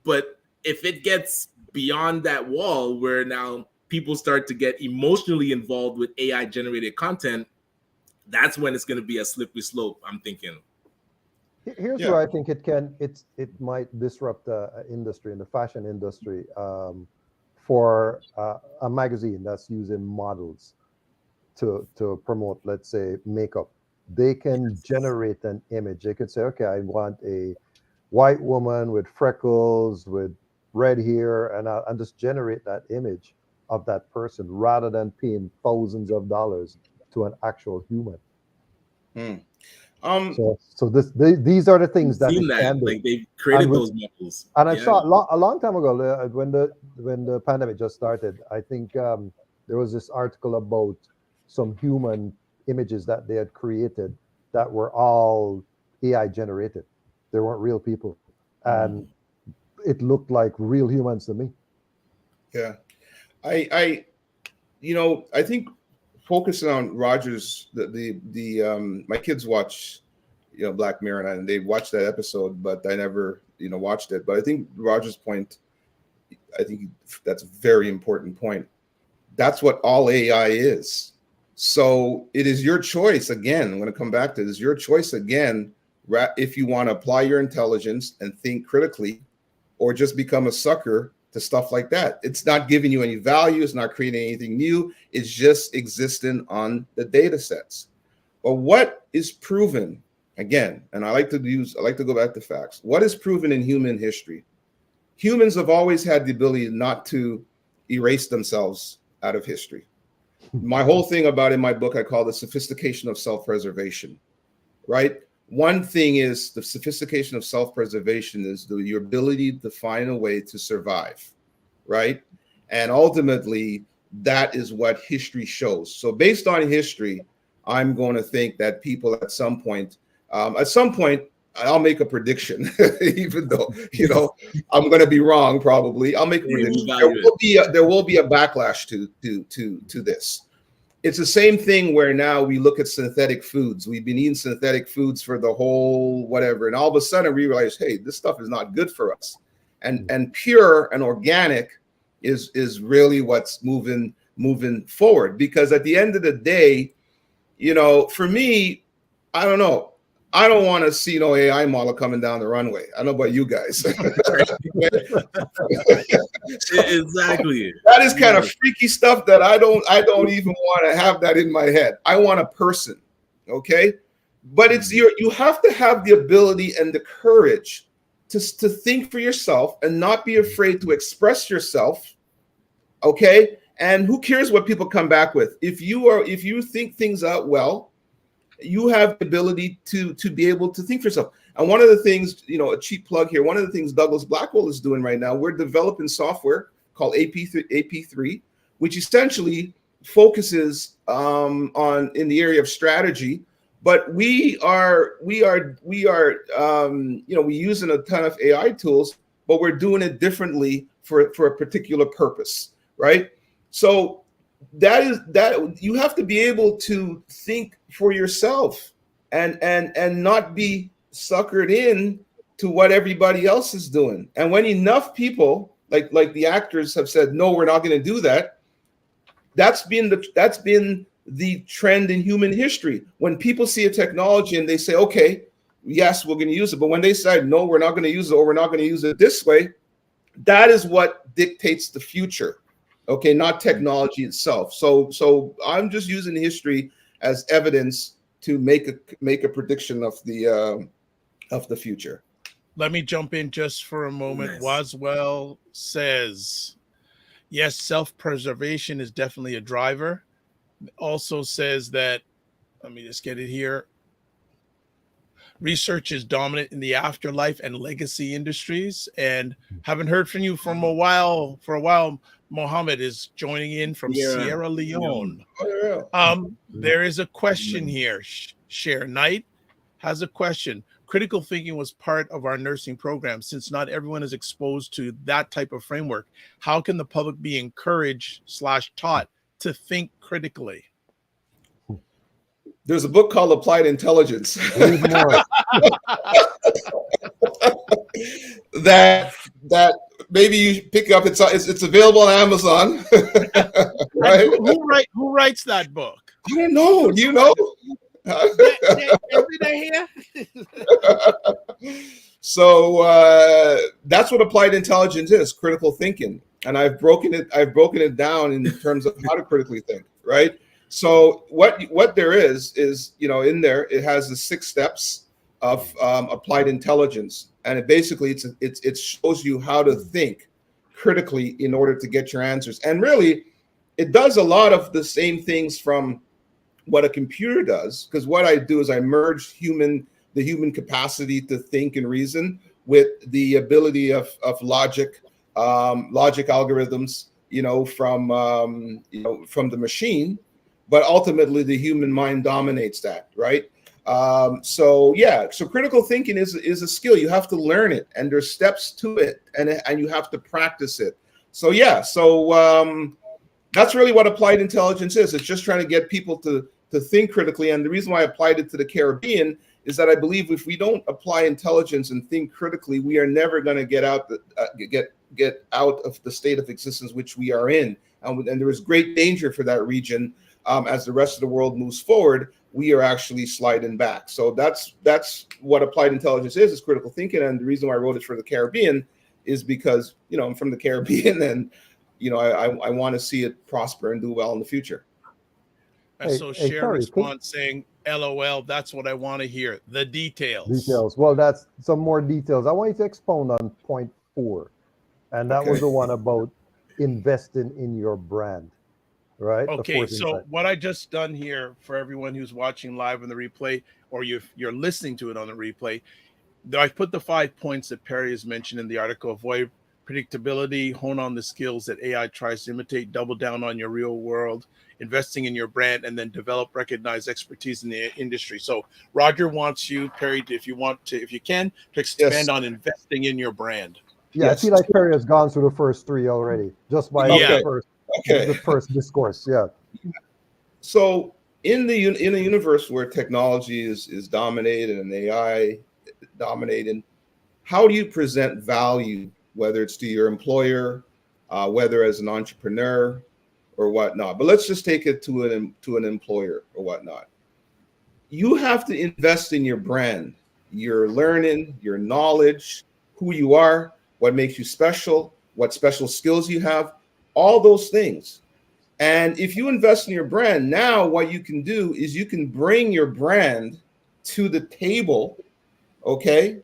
But if it gets beyond that wall where now people start to get emotionally involved with AI generated content, that's when it's going to be a slippery slope, I'm thinking. Here's where I think it might disrupt the industry, in the fashion industry, for a magazine that's using models to promote, let's say, makeup. They can generate an image. They could say, okay, I want a white woman with freckles, with red hair, and just generate that image of that person rather than paying thousands of dollars to an actual human. So these are the things that it can do. Like they've created those models. And I saw a long time ago when the pandemic just started. I think there was this article about some human images that they had created that were all AI generated. They weren't real people, and it looked like real humans to me. Yeah, I think focusing on Roger's my kids watch Black Mirror, and they watched that episode, but I never watched it. But I think Roger's point, I think that's a very important point. That's what all AI is. So it is your choice again. I'm going to come back to this. Your choice again, if you want to apply your intelligence and think critically, or just become a sucker to stuff like that. It's not giving you any value. It's not creating anything new. It's just existing on the data sets. But what is proven again, and I like to go back to facts. What is proven in human history? Humans have always had the ability not to erase themselves out of history. My whole thing about in my book, I call the sophistication of self-preservation, right? One thing is the sophistication of self-preservation is your ability to find a way to survive, right? And ultimately, that is what history shows. So based on history, I'm going to think that people at some point, I'll make a prediction, even though, I'm going to be wrong, probably. I'll make a prediction. There will be a backlash to this. It's the same thing where now we look at synthetic foods. We've been eating synthetic foods for the whole whatever. And all of a sudden we realize, hey, this stuff is not good for us. And pure and organic is really what's moving forward. Because at the end of the day, for me, I don't know. I don't want to see no AI model coming down the runway. I don't know about you guys. Exactly. That is kind of freaky stuff that I don't even want to have that in my head. I want a person, okay? But it's you have to have the ability and the courage to think for yourself and not be afraid to express yourself, okay? And who cares what people come back with? If you think things out well, you have the ability to be able to think for yourself. And one of the things, a cheap plug here, one of the things Douglas Blackwell is doing right now, we're developing software called AP3, which essentially focuses on in the area of strategy. But we are using a ton of AI tools, but we're doing it differently for a particular purpose, right? So that you have to be able to think for yourself and not be suckered in to what everybody else is doing. And when enough people like the actors have said, no, we're not going to do that. That's been the trend in human history. When people see a technology and they say, okay, yes, we're going to use it. But when they say, no, we're not going to use it, or we're not going to use it this way, that is what dictates the future. Okay, not technology itself. So I'm just using history as evidence to make a prediction of the future. Let me jump in just for a moment. Nice. Waswell says, yes, self-preservation is definitely a driver. Also says that, let me just get it here. Research is dominant in the afterlife and legacy industries. And haven't heard from you from a while. For a while, Mohammed is joining in from Sierra Leone. Oh, yeah. There is a question here. Cher Knight has a question. Critical thinking was part of our nursing program. Since not everyone is exposed to that type of framework, how can the public be encouraged/taught to think critically? There's a book called Applied Intelligence that maybe you pick up. It's available on Amazon. Right? Who writes that book? I don't know. Do you know? So that's what applied intelligence is: critical thinking. And I've broken it down in terms of how to critically think. Right. So what there is in there, it has the 6 steps of applied intelligence, and it shows you how to think critically in order to get your answers. And really, it does a lot of the same things from what a computer does, because what I do is I merge the human capacity to think and reason with the ability of logic algorithms, from the machine. But ultimately, the human mind dominates that, right? So critical thinking is a skill. You have to learn it, and there's steps to it, and you have to practice it. So that's really what applied intelligence is. It's just trying to get people to think critically. And the reason why I applied it to the Caribbean is that I believe if we don't apply intelligence and think critically, we are never going to get out of the state of existence which we are in, and there is great danger for that region. As the rest of the world moves forward, we are actually sliding back. So that's what applied intelligence is critical thinking. And the reason why I wrote it for the Caribbean is because, I'm from the Caribbean, and, I want to see it prosper and do well in the future. And so Cher responds saying, LOL, that's what I want to hear. The details. Well, that's some more details. I want you to expound on point 4. And that was the one about investing in your brand. Right. Okay, so what I just done here for everyone who's watching live on the replay, or you're listening to it on the replay, I put the 5 points that Perry has mentioned in the article: avoid predictability, hone on the skills that AI tries to imitate, double down on your real world, investing in your brand, and then develop recognized expertise in the industry. So Roger wants you, Perry, if you can, to expand on investing in your brand. Yeah, I feel like Perry has gone through the first 3 already, just by the first discourse. Yeah. So in a universe where technology is dominated and AI dominated, how do you present value, whether it's to your employer, whether as an entrepreneur or whatnot? But let's just take it to an employer or whatnot. You have to invest in your brand, your learning, your knowledge, who you are, what makes you special, what special skills you have. All those things. And if you invest in your brand, now what you can do is you can bring your brand to the table, okay,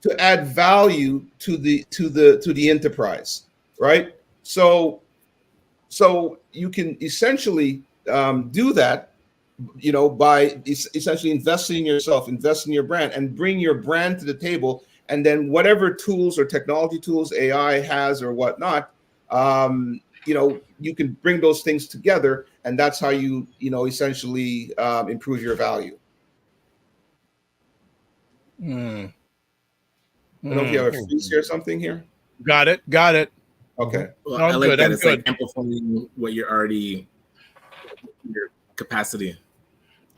to add value to the enterprise, right? So you can essentially do that, by essentially investing in yourself, invest in your brand, and bring your brand to the table. And then whatever tools or technology tools AI has or whatnot, you can bring those things together, and that's how you essentially improve your value. I don't know if you have a freeze here or something here. Got it. Well, Okay. No, I like good. that. It's like amplifying what you're already, your capacity.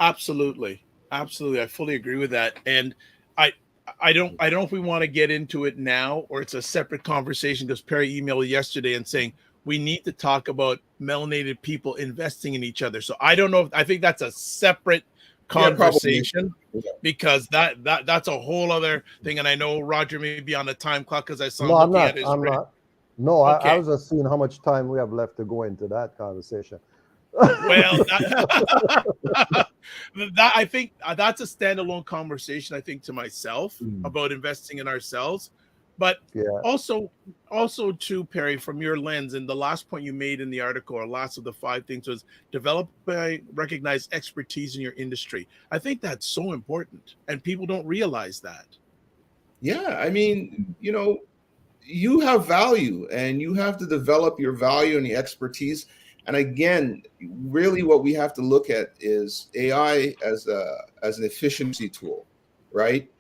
Absolutely. I fully agree with that. And I don't know if we want to get into it now or it's a separate conversation, because Perry emailed yesterday and saying we need to talk about melanated people investing in each other. So I don't know. I think that's a separate conversation, because that's a whole other thing. And I know Roger may be on the time clock because I saw him looking at his. No, I Okay. was just seeing how much time we have left to go into that conversation. Well, I think that's a standalone conversation. I think to myself about investing in ourselves, but Yeah. also too, Perry, from your lens, and the last point you made in the article, or last of the 5 things, was develop by recognize expertise in your industry. I think that's so important, and people don't realize that. Yeah, I mean, you have value and you have to develop your value and the expertise. And again, really what we have to look at is AI as an efficiency tool, right?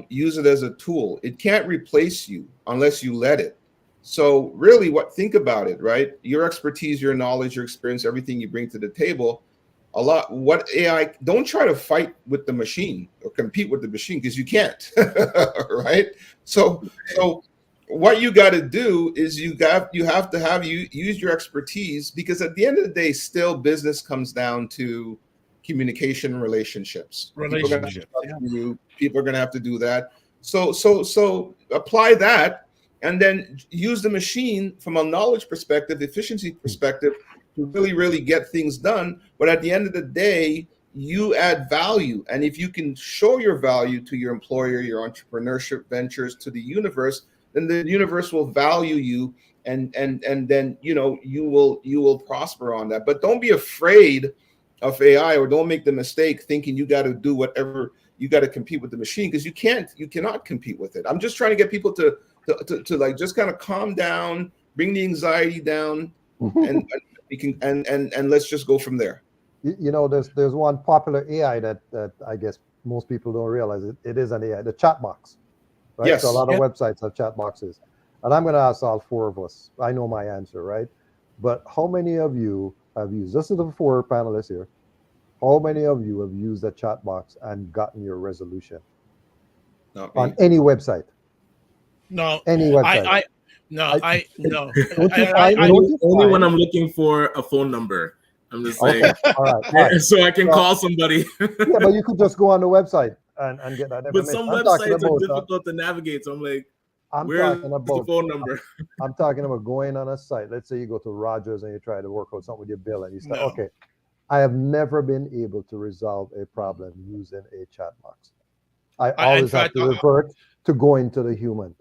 Use it as a tool. It can't replace you unless you let it. So really think about it, right? Your expertise, your knowledge, your experience, everything you bring to the table, what AI, don't try to fight with the machine or compete with the machine, because you can't, right? So what you got to do is you have to use your expertise, because at the end of the day, still business comes down to communication and relationships. People are going to have to do that. So apply that, and then use the machine from a knowledge perspective, efficiency perspective, to really get things done. But at the end of the day, you add value. And if you can show your value to your employer, your entrepreneurship ventures, to the universe, then the universe will value you, and then you will prosper on that. But don't be afraid of AI, or don't make the mistake thinking you got to do whatever, you got to compete with the machine, because you cannot compete with it. I'm just trying to get people to like just kind of calm down, bring the anxiety down, and we can and let's just go from there. There's one popular AI that I guess most people don't realize it is an AI, the chat box. Right? Yes. So a lot of websites have chat boxes. And I'm going to ask all 4 of us. I know my answer, right? But how many of you have used, this is the 4 panelists here, how many of you have used a chat box and gotten your resolution? Not me. On any website? No. Any website? Only when I'm looking for a phone number. I'm just saying, okay. All right. So I can call somebody. Yeah, but you could just go on the website and get that information. But some websites are difficult to navigate. So I'm like, where's the phone number? I'm talking about going on a site. Let's say you go to Rogers and you try to work out something with your bill, and you start, okay, I have never been able to resolve a problem using a chat box. I always have to revert to going to the human.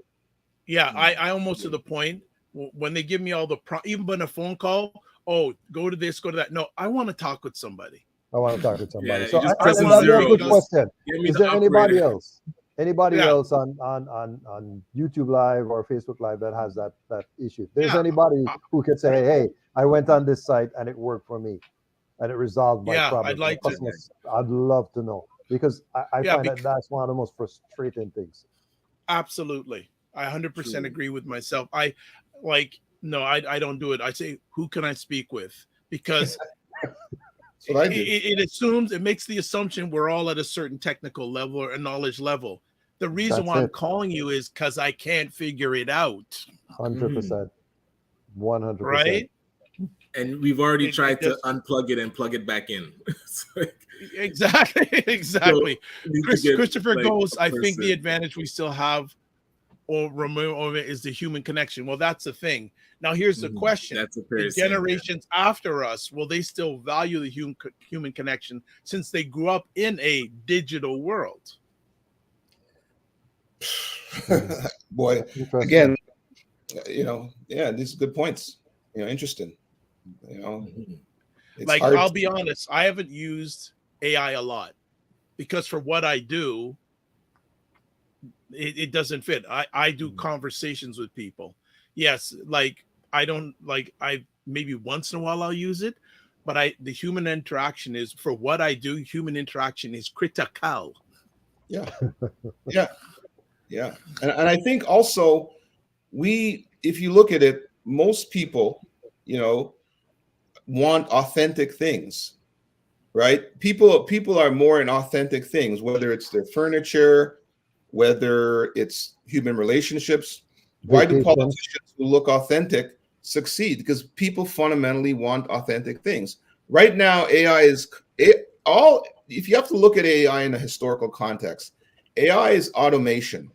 Yeah, I almost to the point when they give me all the even when a phone call, go to this, go to that. No, I want to talk with somebody. I want to talk with somebody. Yeah, so that'd be a good question. Is there anybody else? Anybody else on YouTube Live or Facebook Live that has that issue? If there's anybody who could say, hey, I went on this site and it worked for me and it resolved my problem. I'd like to. I'd love to know, because I find that's one of the most frustrating things. Absolutely. I 100% agree with myself. I don't do it. I say, who can I speak with? Because it makes the assumption we're all at a certain technical level or a knowledge level. The reason why I'm calling you is because I can't figure it out. 100%. 100%. Right? And we've already tried to unplug it and plug it back in. Exactly. So Christopher goes, I think the advantage we still have or remove it is the human connection. Well, that's the thing. Now, here's the question. The generations after us, will they still value the human connection since they grew up in a digital world? Boy, again, these are good points. Interesting. Like, I'll be honest, I haven't used AI a lot because for what I do, it doesn't fit. I do conversations with people. Yes, like I maybe once in a while I'll use it, but the human interaction is, for what I do, human interaction is critical. Yeah. And I think also if you look at it, most people, want authentic things, right? People are more in authentic things, whether it's their furniture, whether it's human relationships. Why do politicians who look authentic succeed? Because people fundamentally want authentic things. Right now, AI is if you have to look at AI in a historical context, AI is automation.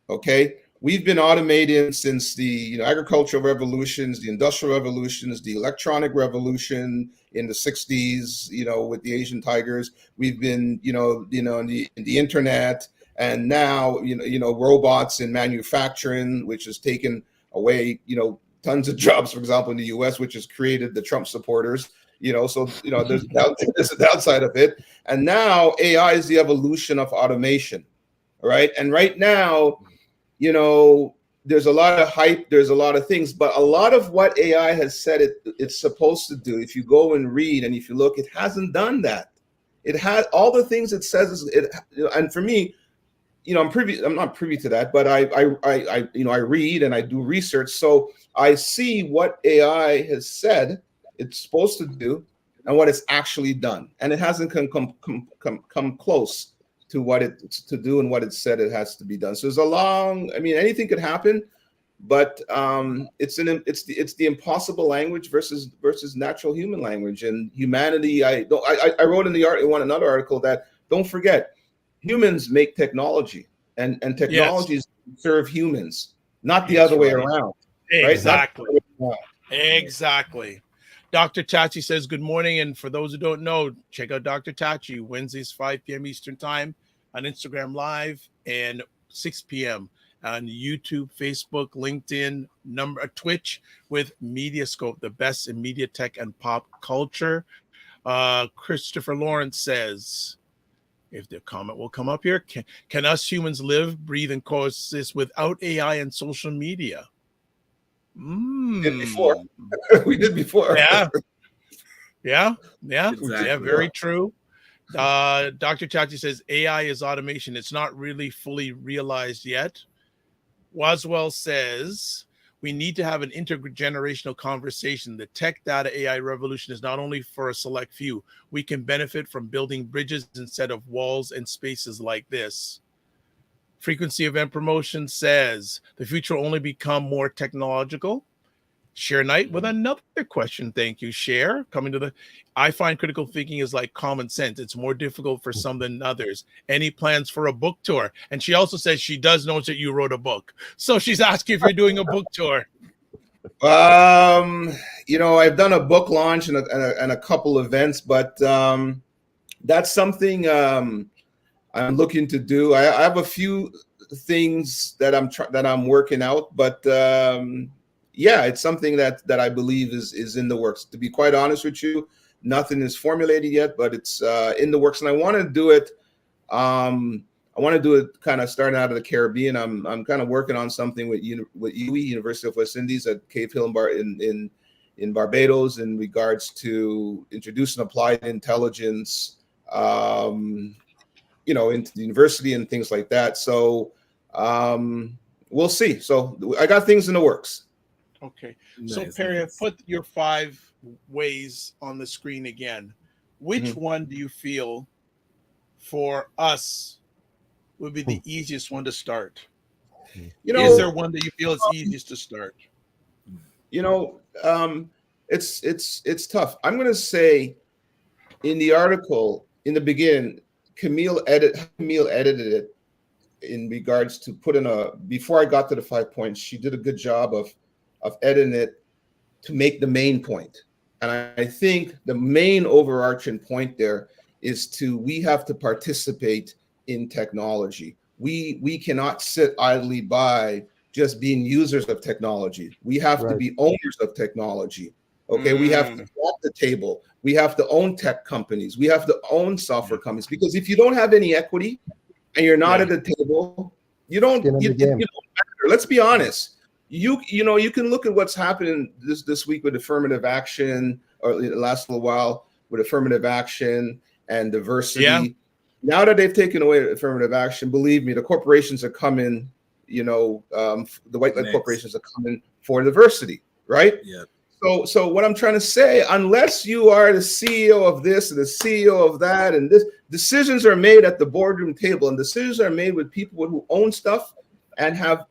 Okay. we've been automating since the agricultural revolutions, the industrial revolutions, the electronic revolution in the 60s, with the Asian tigers. We've been, in the internet, and now, robots in manufacturing, which has taken away, tons of jobs, for example, in the US, which has created the Trump supporters, so, there's a downside of it. And now AI is the evolution of automation, right? And right now, there's a lot of hype, there's a lot of things, but a lot of what AI has said it's supposed to do, if you go and read and if you look, it hasn't done that. It has all the things it says, and for me, I'm not privy to that, but I read and I do research, so I see what AI has said it's supposed to do and what it's actually done, and it hasn't come close to what it's to do and what it said it has to be done. So there's anything could happen, but it's the impossible language versus natural human language and humanity. I wrote in another article that don't forget, humans make technology, and technologies serve humans, not the other way around. Exactly. Right? Exactly. Dr. Tachi says, good morning. And for those who don't know, check out Dr. Tachi Wednesdays, 5 p.m. Eastern time on Instagram Live, and 6 p.m. on YouTube, Facebook, LinkedIn, Twitch with Mediascope, the best in media tech and pop culture. Christopher Lawrence says, if the comment will come up here, can us humans live, breathe, and coexist without AI and social media? We did before. We did before. Yeah. Exactly. Very true. Dr. Chachi says AI is automation. It's not really fully realized yet. Waswell says we need to have an intergenerational conversation. The tech data AI revolution is not only for a select few. We can benefit from building bridges instead of walls and spaces like this. Frequency Event Promotion says the future will only become more technological. Cher Knight with another question. Thank you, Cher. I find critical thinking is like common sense. It's more difficult for some than others. Any plans for a book tour? And she also says she does know that you wrote a book. So she's asking if you're doing a book tour. I've done a book launch and a couple events, but that's something I'm looking to do. I have a few things that I'm working out, but it's something that I believe is in the works. To be quite honest with you, nothing is formulated yet, but it's in the works, and I want to do it. I want to do it kind of starting out of the Caribbean. I'm kind of working on something with UE, University of West Indies at Cave Hill in Barbados, in regards to introducing applied intelligence, into the university and things like that. So we'll see. So I got things in the works. Okay. So Perry, put your 5 ways on the screen again. Which one do you feel for us would be the easiest one to start? Is there one that you feel is easiest to start? It's tough. I'm going to say in the article in the beginning, Camille edited it in regards to before I got to the 5 points, she did a good job of editing it to make the main point. And I think the main overarching point there is we have to participate in technology. We cannot sit idly by just being users of technology. We have to be owners of technology. Okay, we have to be at the table. We have to own tech companies. We have to own software companies, because if you don't have any equity and you're not at the table, you don't matter. Let's be honest. You can look at what's happening this week with affirmative action, or the last little while with affirmative action and diversity. Yeah. Now that they've taken away affirmative action, believe me, the corporations are coming. The white-led corporations are coming for diversity, right? Yeah. So what I'm trying to say, unless you are the CEO of this and the CEO of that, and this, decisions are made at the boardroom table, and decisions are made with people who own stuff and have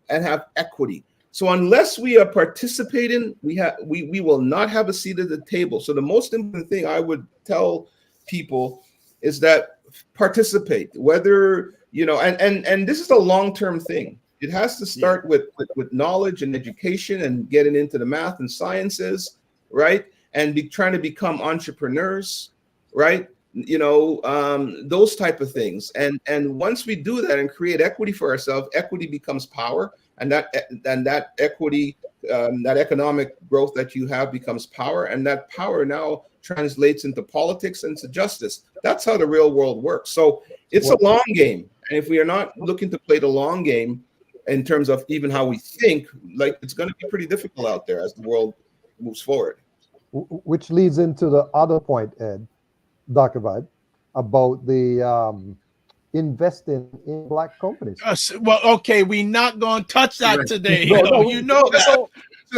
equity. So unless we are participating, we will not have a seat at the table. So the most important thing I would tell people is that participate, whether, and this is a long-term thing. It has to start with knowledge and education and getting into the math and sciences, right? And trying to become entrepreneurs, right? Those type of things. And once we do that and create equity for ourselves, equity becomes power, and that equity, that economic growth that you have becomes power, and that power now translates into politics and to justice. That's how the real world works. So it's a long game, and if we are not looking to play the long game in terms of even how we think, like, it's going to be pretty difficult out there as the world moves forward. Which leads into the other point, Ed, Dr. Vibe, about the investing in Black companies. Well, okay, we're not going to touch that today. You know that. So,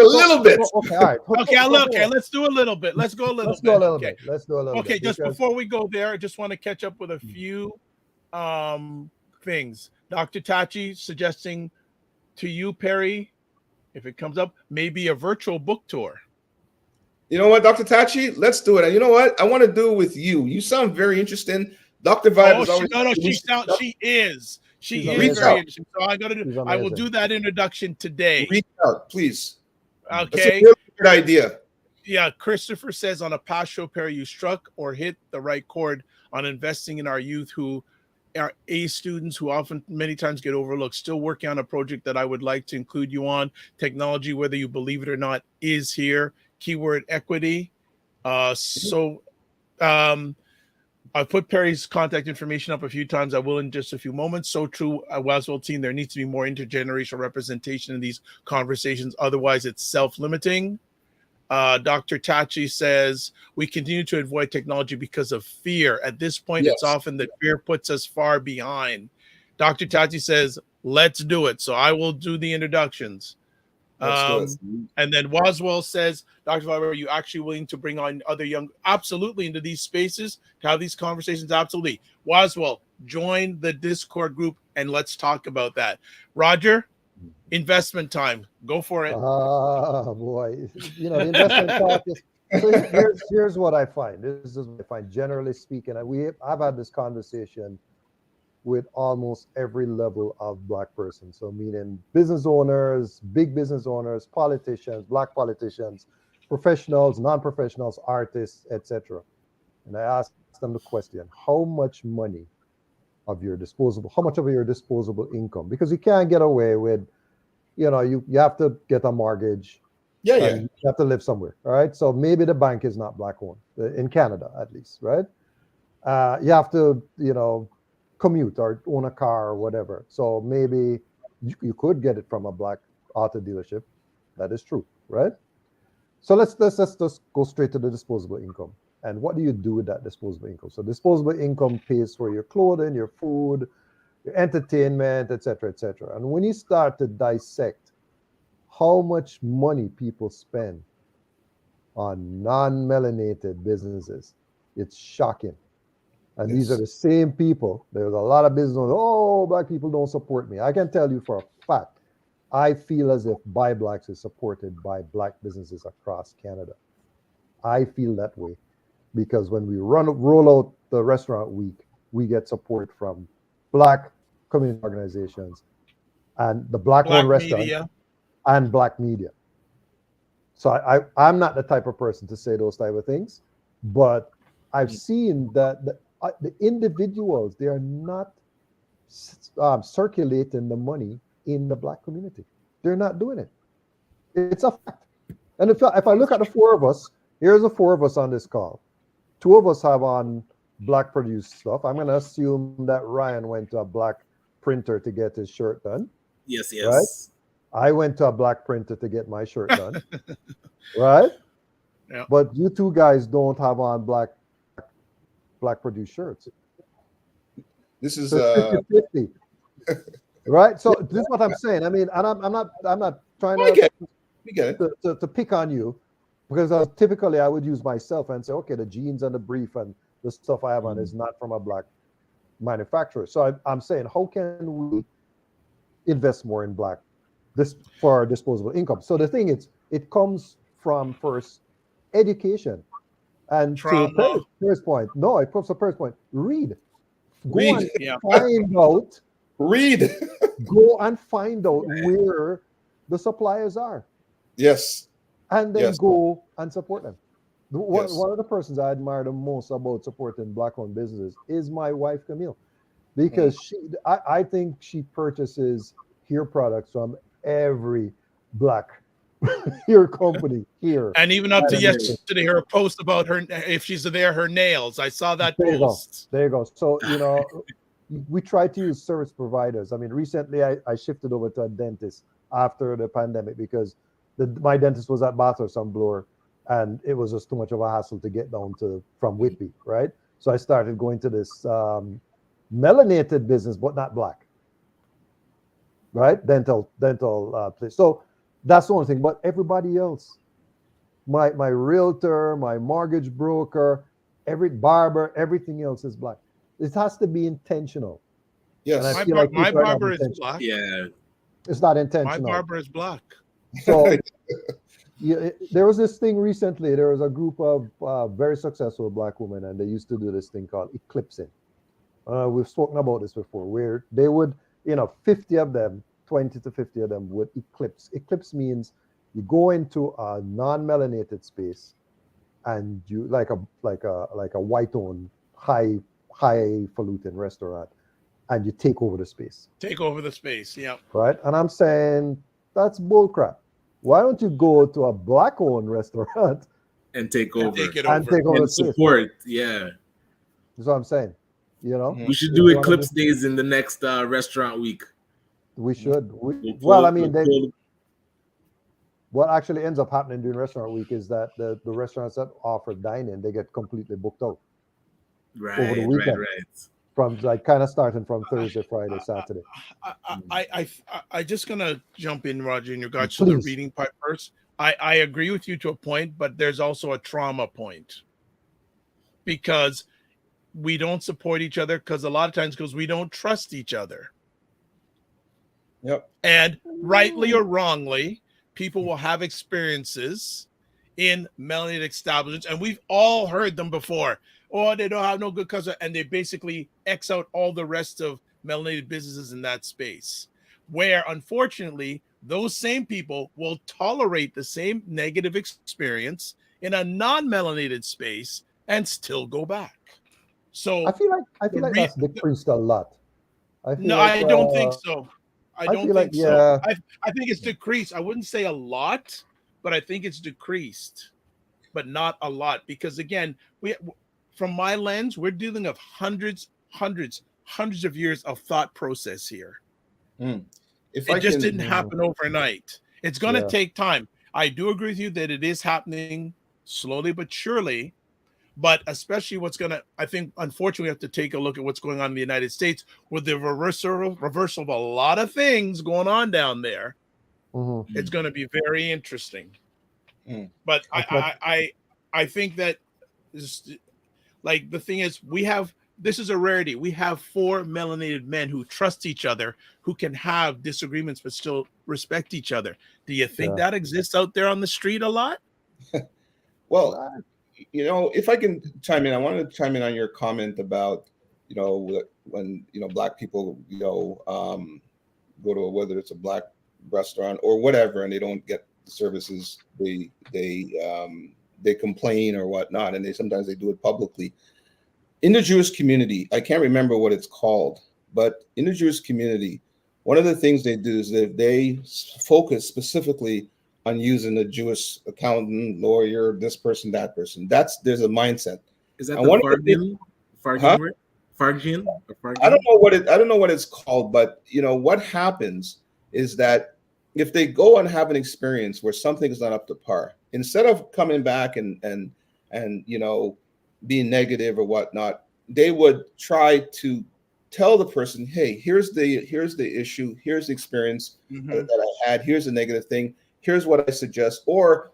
a little bit. Okay, all right. Okay, let's do a little bit. Let's go a little bit. Let's do a little bit. Okay, just before we go there, I just want to catch up with a few things. Dr. Tachi suggesting to you, Perry, if it comes up, maybe a virtual book tour. You know what, Dr. Tachi? Let's do it. And you know what? I want to do it with you. You sound very interesting. Dr. Vibe is always... She is very interesting. So I will do that introduction today. Reach out, please. Okay. That's a really good idea. Yeah, Christopher says on a past show, Perry, you struck or hit the right chord on investing in our youth who are A students who often many times get overlooked. Still working on a project that I would like to include you on. Technology, whether you believe it or not, is here. Keyword equity. I've put Perry's contact information up a few times. I will in just a few moments. So true, Waswell team, there needs to be more intergenerational representation in these conversations. Otherwise, it's self-limiting. Dr. Tachi says, we continue to avoid technology because of fear. At this point, It's often that fear puts us far behind. Dr. Tachi says, let's do it. So I will do the introductions. And then Waswell says, Dr. Vibe, are you actually willing to bring on other young, absolutely, into these spaces to have these conversations? Absolutely. Waswell, join the Discord group and let's talk about that. Roger, investment time. Go for it. Oh boy. The investment talk is, so here's what I find. This is what I find, generally speaking. I've had this conversation with almost every level of Black person. So meaning business owners, big business owners, politicians, Black politicians, professionals, non-professionals, artists, etc. And I ask them the question, how much of your disposable income? Because you can't get away with, you have to get a mortgage. Yeah. You have to live somewhere. All right. So maybe the bank is not Black owned in Canada, at least. Right. You have to, commute or own a car or whatever. So maybe you could get it from a Black auto dealership. That is true, right? So let's just go straight to the disposable income. And what do you do with that disposable income? So disposable income pays for your clothing, your food, your entertainment, etc., etc. And when you start to dissect how much money people spend on non-melanated businesses, it's shocking. And these are the same people. There's a lot of business owners, Black people don't support me. I can tell you for a fact, I feel as if Buy Blacks is supported by Black businesses across Canada. I feel that way because when we roll out the restaurant week, we get support from Black community organizations and the Black-owned restaurant and Black media. So I'm not the type of person to say those type of things, but I've seen that the individuals, they are not circulating the money in the Black community. They're not doing it. It's a fact. And if I look at the four of us, here's the four of us on this call. Two of us have on Black produced stuff. I'm going to assume that Ryan went to a Black printer to get his shirt done. Yes. Right? I went to a Black printer to get my shirt done. Right? Yeah. But you two guys don't have on Black produced shirts. This is 50-50. Right? So this is what I'm saying. I mean, and I'm not trying to pick on you, because typically I would use myself and say, okay, the jeans and the brief and the stuff I have on is not from a Black manufacturer. So I'm saying, how can we invest more in Black for our disposable income? So the thing is, it comes from first education. And to Perry's point, it comes to Perry's point, read. Go and find out. Read. go and find out where the suppliers are, Yes. and then Yes. go and support them. Yes. One of the persons I admire the most about supporting Black-owned businesses is my wife, Camille, because I think she purchases hair products from every Black hair company here. And even up to And yesterday, her post about her, if she's there, her nails. I saw that there you go. post. There you go. So, we try to use service providers. I mean, recently I shifted over to a dentist after the pandemic because my dentist was at Bathurst on Bloor, and it was just too much of a hassle to get down to from Whitby, right? So I started going to this melanated business, but not Black, right? Dental place. So that's the only thing. But everybody else, my realtor, my mortgage broker, every barber, everything else is Black. It has to be intentional. Yes. And I My, feel like my people are not barber is intentional. Black. Yeah. It's not My intentional. barber is Black. So there was this thing recently. There was a group of very successful Black women, and they used to do this thing called eclipsing. We've spoken about this before, where they would, 50 of them, 20 to 50 of them would eclipse. Eclipse means you go into a non-melanated space, and you like a white-owned, highfalutin restaurant, and you take over the space. Take over the space. Yeah. Right? And I'm saying that's bullcrap. Why don't you go to a Black-owned restaurant And take over. Take it and over. take over the And space? support. Yeah. That's what I'm saying. We should do eclipse days in the next restaurant week. We should. We'll What actually ends up happening during restaurant week is that the restaurants that offer dining, they get completely booked out over the weekend. Right. From kind of starting from Thursday, Friday, Saturday. I just gonna jump in, Roger, in regards to the Please. reading part first. I agree with you to a point, but there's also a trauma point because we don't support each other because a lot of times because we don't trust each other. Yep. And rightly or wrongly, people will have experiences in melanated establishments, and we've all heard them before. Oh, they don't have no good customer, and they basically X out all the rest of melanated businesses in that space. Where unfortunately, those same people will tolerate the same negative experience in a non-melanated space and still go back. So I feel like that's decreased a lot. I don't think so. I don't think so. yeah. I think it's decreased. I wouldn't say a lot, but I think it's decreased, but not a lot. Because again, from my lens, we're dealing with hundreds of years of thought process here. It just didn't happen overnight. It's going to take time. I do agree with you that it is happening slowly but surely. But especially I think, unfortunately, we have to take a look at what's going on in the United States with the reversal of a lot of things going on down there. Mm-hmm. It's going to be very interesting. But I think that the thing is, this is a rarity. We have 4 melanated men who trust each other, who can have disagreements but still respect each other. Do you think that exists out there on the street a lot? Well, if I can chime in, I want to chime in on your comment about, when, Black people, go to whether it's a Black restaurant or whatever, and they don't get the services, they complain or whatnot, and sometimes they do it publicly. In the Jewish community, I can't remember what it's called, but in the Jewish community, one of the things they do is that they focus specifically on using a Jewish accountant, lawyer, this person, that person. There's a mindset. Is that the Fargian? I don't know what it's called, but what happens is that if they go and have an experience where something is not up to par, instead of coming back and being negative or whatnot, they would try to tell the person, hey, here's the issue, here's the experience that I had, here's the negative thing, here's what I suggest, or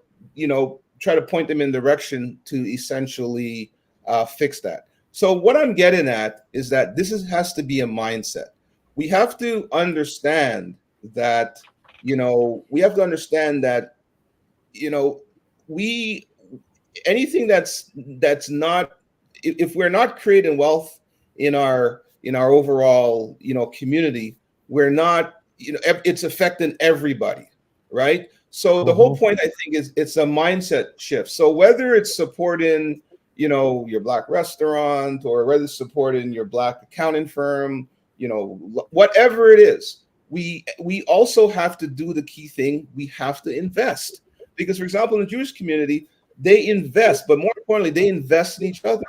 try to point them in direction to essentially fix that. So what I'm getting at is that has to be a mindset. We have to understand that anything that's not, if we're not creating wealth in our overall community, we're not, it's affecting everybody, right? So the whole point, I think, is it's a mindset shift. So whether it's supporting, your Black restaurant, or whether it's supporting your Black accounting firm, whatever it is, we also have to do the key thing. We have to invest, because, for example, in the Jewish community, they invest, but more importantly, they invest in each other.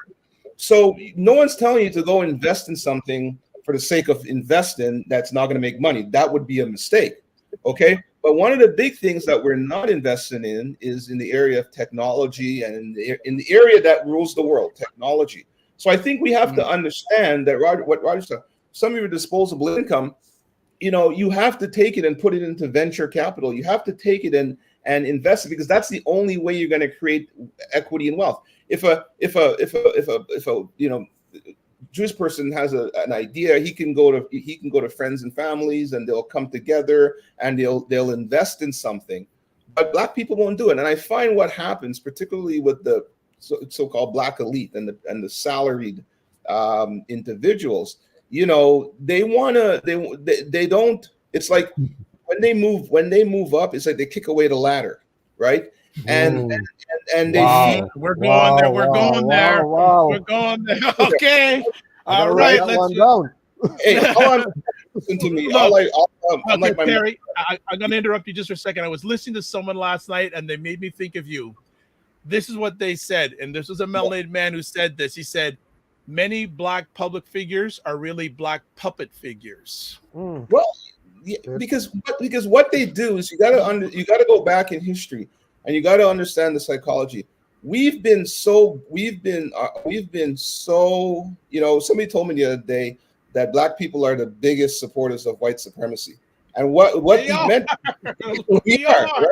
So no one's telling you to go invest in something for the sake of investing that's not going to make money. That would be a mistake. Okay. But one of the big things that we're not investing in is in the area of technology, and in the area that rules the world, technology. So I think we have to understand that what Roger said, some of your disposable income, you have to take it and put it into venture capital. You have to take it and invest it, because that's the only way you're going to create equity and wealth. If a Jewish person has an idea, he can go to friends and families, and they'll come together and they'll invest in something. But Black people won't do it. And I find what happens, particularly with the so-called Black elite and the salaried individuals, they don't. It's like when they move up, it's like they kick away the ladder, right? And they feel we're going there. We're going there. We're going there. Okay. All right. Let's down. Hey, hold on. Listen to me. I'm like Terry, I'm going to interrupt you just for a second. I was listening to someone last night, and they made me think of you. This is what they said, and this was a melanated man who said this. He said, many Black public figures are really Black puppet figures. Well, yeah, because what they do is you got to go back in history, and you got to understand the psychology. We've been so, somebody told me the other day that Black people are the biggest supporters of white supremacy. And what he meant, we are. Right?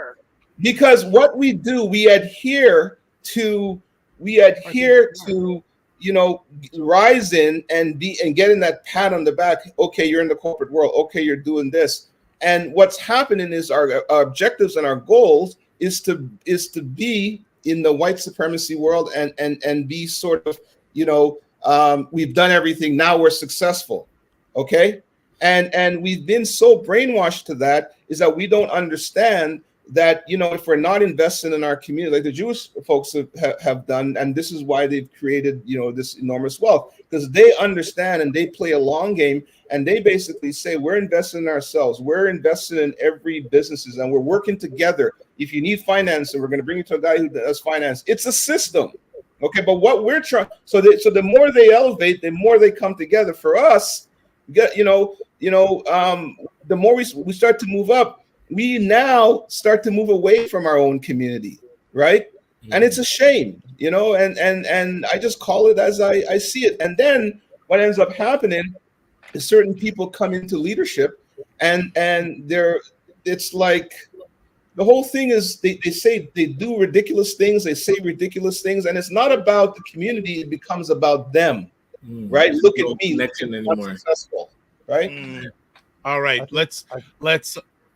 Because what we do, we adhere to, rising and getting that pat on the back. Okay, you're in the corporate world. Okay, you're doing this. And what's happening is our objectives and our goals is to be in the white supremacy world and be sort of, we've done everything, now we're successful. Okay. And we've been so brainwashed to that, is that we don't understand that, if we're not investing in our community, like the Jewish folks have done, and this is why they've created, this enormous wealth, because they understand and they play a long game, and they basically say, we're investing in ourselves, we're investing in every businesses, and we're working together. If you need finance, and we're going to bring you to a guy who does finance. It's a system. Okay. But what we're trying, so the more they elevate, the more they come together. For us, the more we start to move up, we now start to move away from our own community, right? And it's a shame, and I just call it as I see it. And then what ends up happening is certain people come into leadership, and it's like the whole thing is they say they do ridiculous things, they say ridiculous things, and it's not about the community, it becomes about them, right? Look at me, I'm successful, right? All right,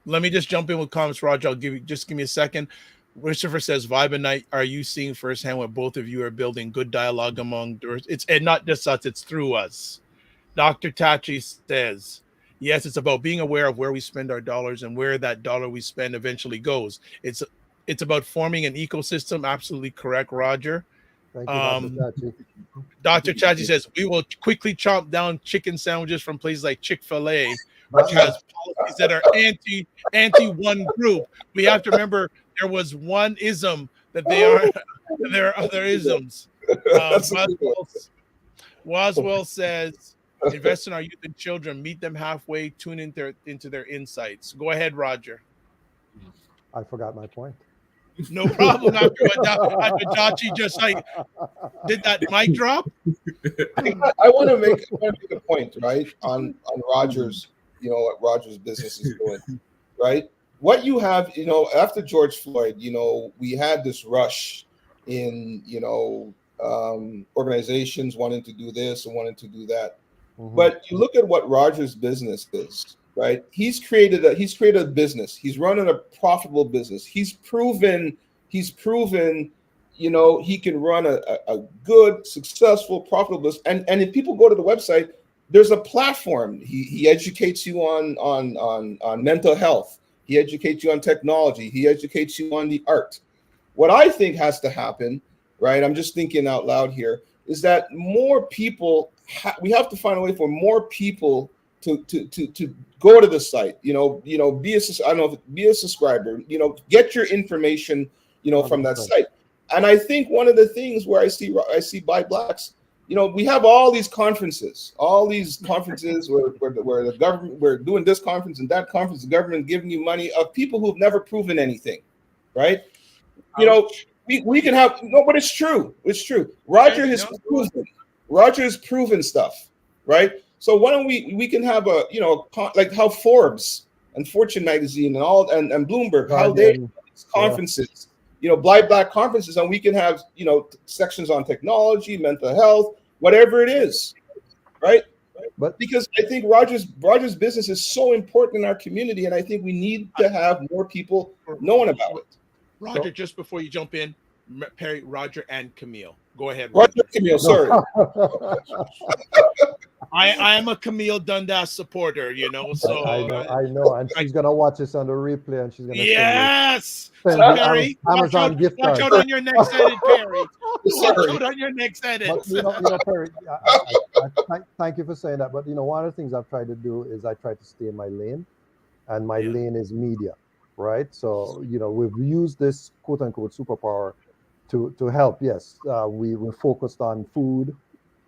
let me just jump in with comments, Roger. Give me a second. Christopher says, Vibe and Night, are you seeing firsthand what both of you are building good dialogue among it's and not just us, it's through us. Dr. Tachi says, yes, it's about being aware of where we spend our dollars and where that dollar we spend eventually goes. It's about forming an ecosystem. Absolutely correct, Roger. Thank you, Dr. Chachi says, we will quickly chomp down chicken sandwiches from places like Chick-fil-A, which has policies that are anti one group. We have to remember there was one ism that there are other isms. Waswell says, invest in our youth and children, meet them halfway, tune into their insights. Go ahead, Roger. I forgot my point. No problem. After Dachi just like did that mic drop. I want to make a point, right, on Roger's, what Roger's business is doing, right? What you have, after George Floyd, we had this rush in, organizations wanting to do this and wanting to do that. Mm-hmm. But you look at what Roger's business is, right? He's created a business. He's running a profitable business. He's proven, he can run a good, successful, profitable business. And if people go to the website, there's a platform. He educates you on mental health. He educates you on technology. He educates you on the art. What I think has to happen, right? I'm just thinking out loud here, is that more people, we have to find a way for more people to go to the site, be a subscriber, get your information, from that site. And I think one of the things where I see by blacks, we have all these conferences where the government, we're doing this conference and that conference, the government giving you money of people who've never proven anything, right? We can have, no, but it's true. It's true. Roger has proven stuff, right? So why don't we can have like how Forbes and Fortune magazine and Bloomberg, how they have these conferences, black conferences, and we can have, sections on technology, mental health, whatever it is, right? But because I think Roger's business is so important in our community, and I think we need to have more people knowing about it. Roger, just before you jump in, Perry, Roger, and Camille. Go ahead, Roger. Camille, sorry. I am a Camille Dundas supporter, so I know, and she's gonna watch this on the replay, and she's gonna send Perry, Amazon gift card. Watch out on your next edit, Perry. Watch out on your next edit. But, Perry, thank you for saying that. But one of the things I've tried to do is I try to stay in my lane, and my lane is media, right? So we've used this quote unquote superpower to help. Yes, we're focused on food.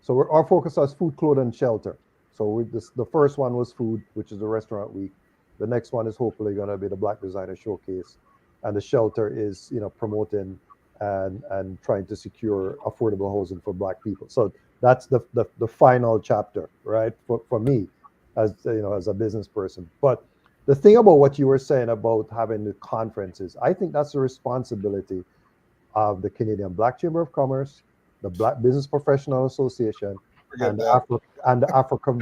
So our focus is food, clothing, and shelter. So the first one was food, which is the restaurant week. The next one is hopefully going to be the Black Designer Showcase, and the shelter is promoting and trying to secure affordable housing for Black people. So that's the final chapter, right? For me, as as a business person. But the thing about what you were saying about having the conferences, I think that's the responsibility of the Canadian Black Chamber of Commerce, the Black Business Professional Association, and the African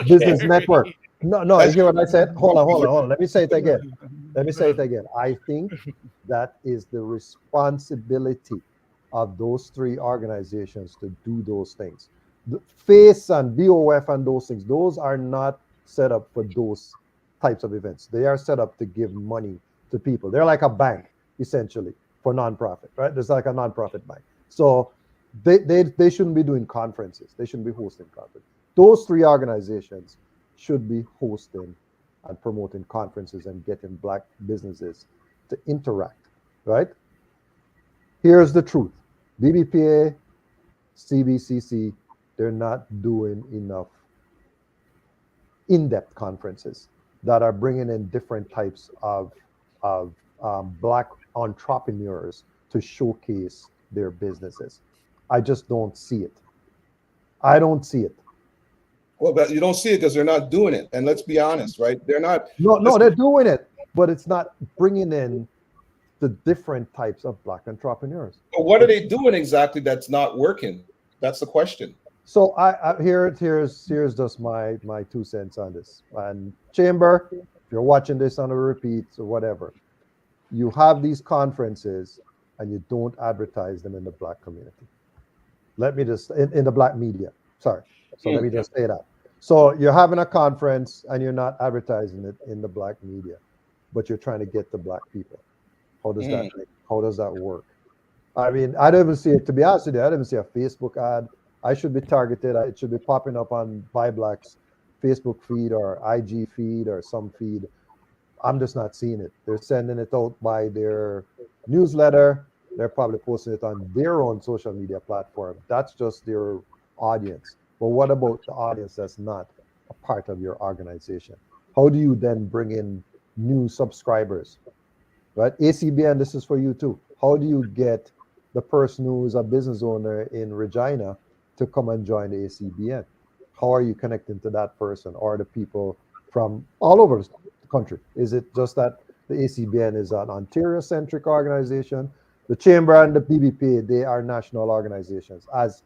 Business Network. No, you hear what I said? Hold on. Let me say it again. I think that is the responsibility of those three organizations to do those things. The FACE and BOF and those things, those are not set up for those types of events. They are set up to give money to people. They're like a bank, essentially, for nonprofit, right? There's like a nonprofit bank. So they shouldn't be doing conferences. They shouldn't be hosting conferences. Those three organizations should be hosting and promoting conferences and getting Black businesses to interact, right? Here's the truth. BBPA, CBCC, they're not doing enough in-depth conferences that are bringing in different types of Black entrepreneurs to showcase their businesses. I just don't see it. I don't see it. Well, but you don't see it because they're not doing it. And let's be honest, right? They're not. No, they're doing it, but it's not bringing in the different types of Black entrepreneurs. But what are they doing exactly that's not working? That's the question. So here's just my 2 cents on this. And Chamber, if you're watching this on a repeat or whatever, you have these conferences and you don't advertise them in the Black community. Let me just in the Black media. Sorry. So let me just say that. So you're having a conference and you're not advertising it in the Black media, but you're trying to get the Black people. How does that work? I mean, I don't even see it, to be honest with you, I don't even see a Facebook ad. I should be targeted. It should be popping up on Buy Black's Facebook feed or IG feed or some feed. I'm just not seeing it. They're sending it out by their newsletter. They're probably posting it on their own social media platform. That's just their audience. But what about the audience that's not a part of your organization? How do you then bring in new subscribers? Right? ACBN, this is for you too. How do you get the person who is a business owner in Regina to come and join the ACBN? How are you connecting to that person or the people from all over the country? Is it just that the ACBN is an Ontario-centric organization? The Chamber and the BBPA, they are national organizations. As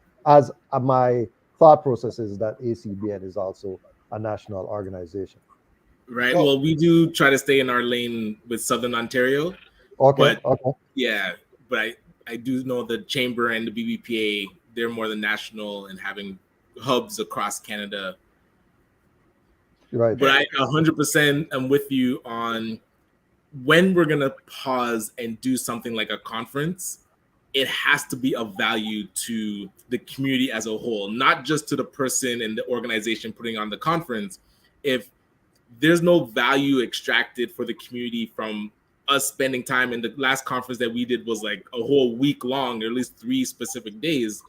my thought process is that ACBN is also a national organization. Right. Well, we do try to stay in our lane with Southern Ontario. Okay. Yeah, but I do know the Chamber and the BBPA, they're more than national and having hubs across Canada. Right. But I 100% am with you on when we're going to pause and do something like a conference. It has to be of value to the community as a whole, not just to the person and the organization putting on the conference. If there's no value extracted for the community from us spending time, and the last conference that we did was like a whole week long, or at least 3 specific days,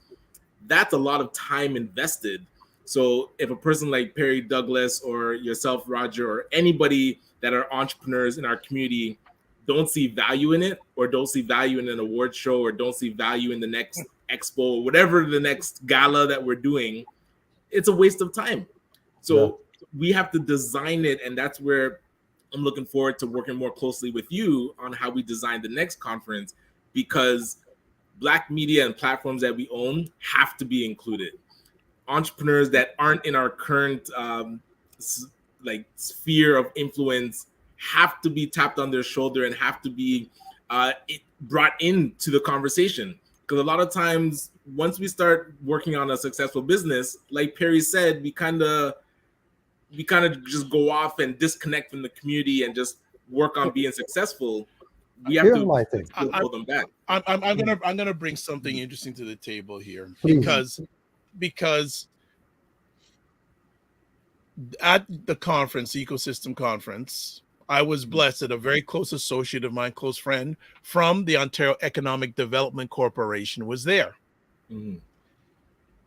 that's a lot of time invested. So if a person like Perry Douglas or yourself, Roger, or anybody that are entrepreneurs in our community don't see value in it, or don't see value in an award show, or don't see value in the next expo, whatever the next gala that we're doing, it's a waste of time. So we have to design it, and that's where I'm looking forward to working more closely with you on how we design the next conference, because Black media and platforms that we own have to be included. Entrepreneurs that aren't in our current sphere of influence have to be tapped on their shoulder and have to be brought into the conversation. Because a lot of times, once we start working on a successful business, like Perry said, we kind of just go off and disconnect from the community and just work on being successful. We have to pull them back. I'm gonna bring something interesting to the table here. Please. Because at the conference, the ecosystem conference, I was blessed that a very close associate of mine, close friend from the Ontario Economic Development Corporation was there. Mm-hmm.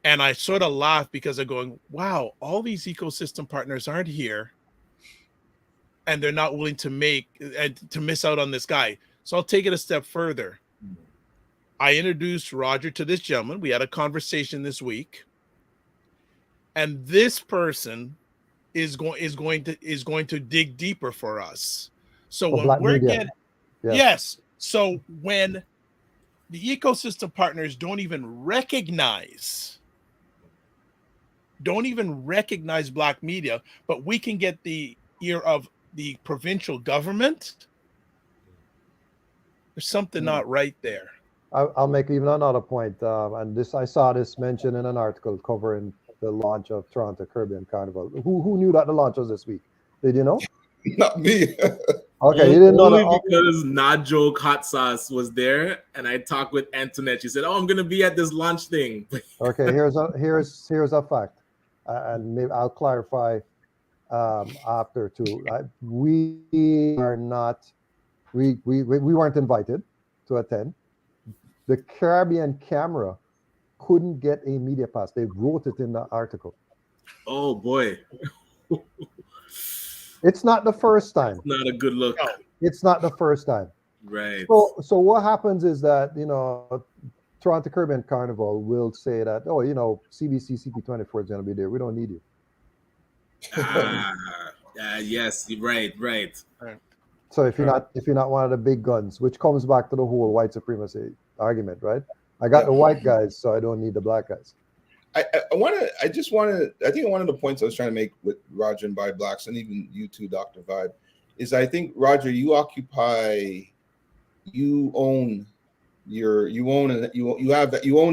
And I sort of laughed because I'm going, wow, all these ecosystem partners aren't here, and they're not willing to miss out on this guy. So I'll take it a step further. I introduced Roger to this gentleman. We had a conversation this week, and this person is going to dig deeper for us. So when we're getting yes, so when the ecosystem partners don't even recognize Black media, but we can get the ear of the provincial government, there's something not right there. I'll make even another point, and I saw this mentioned in an article covering the launch of Toronto Caribbean Carnival. Who knew that the launch was this week? Did you know? Not me. Okay, you didn't know that. Because Najo Hot Sauce was there, and I talked with Antoinette. She said, "Oh, I'm going to be at this launch thing." Okay, here's a fact, and maybe I'll clarify after too. We weren't invited to attend. The Caribbean Camera couldn't get a media pass. They wrote it in the article. Oh boy. It's not the first time. It's not a good look. It's not the first time. Right. So what happens is that, Toronto Caribbean Carnival will say that, CBC CP24 is going to be there. We don't need you. Yes, right. So if you're not one of the big guns, which comes back to the whole white supremacy argument, right? I got the white guys, so I don't need the black guys. I think one of the points I was trying to make with Roger and By Blacks, and even you too, Dr. Vibe, is I think, Roger, you own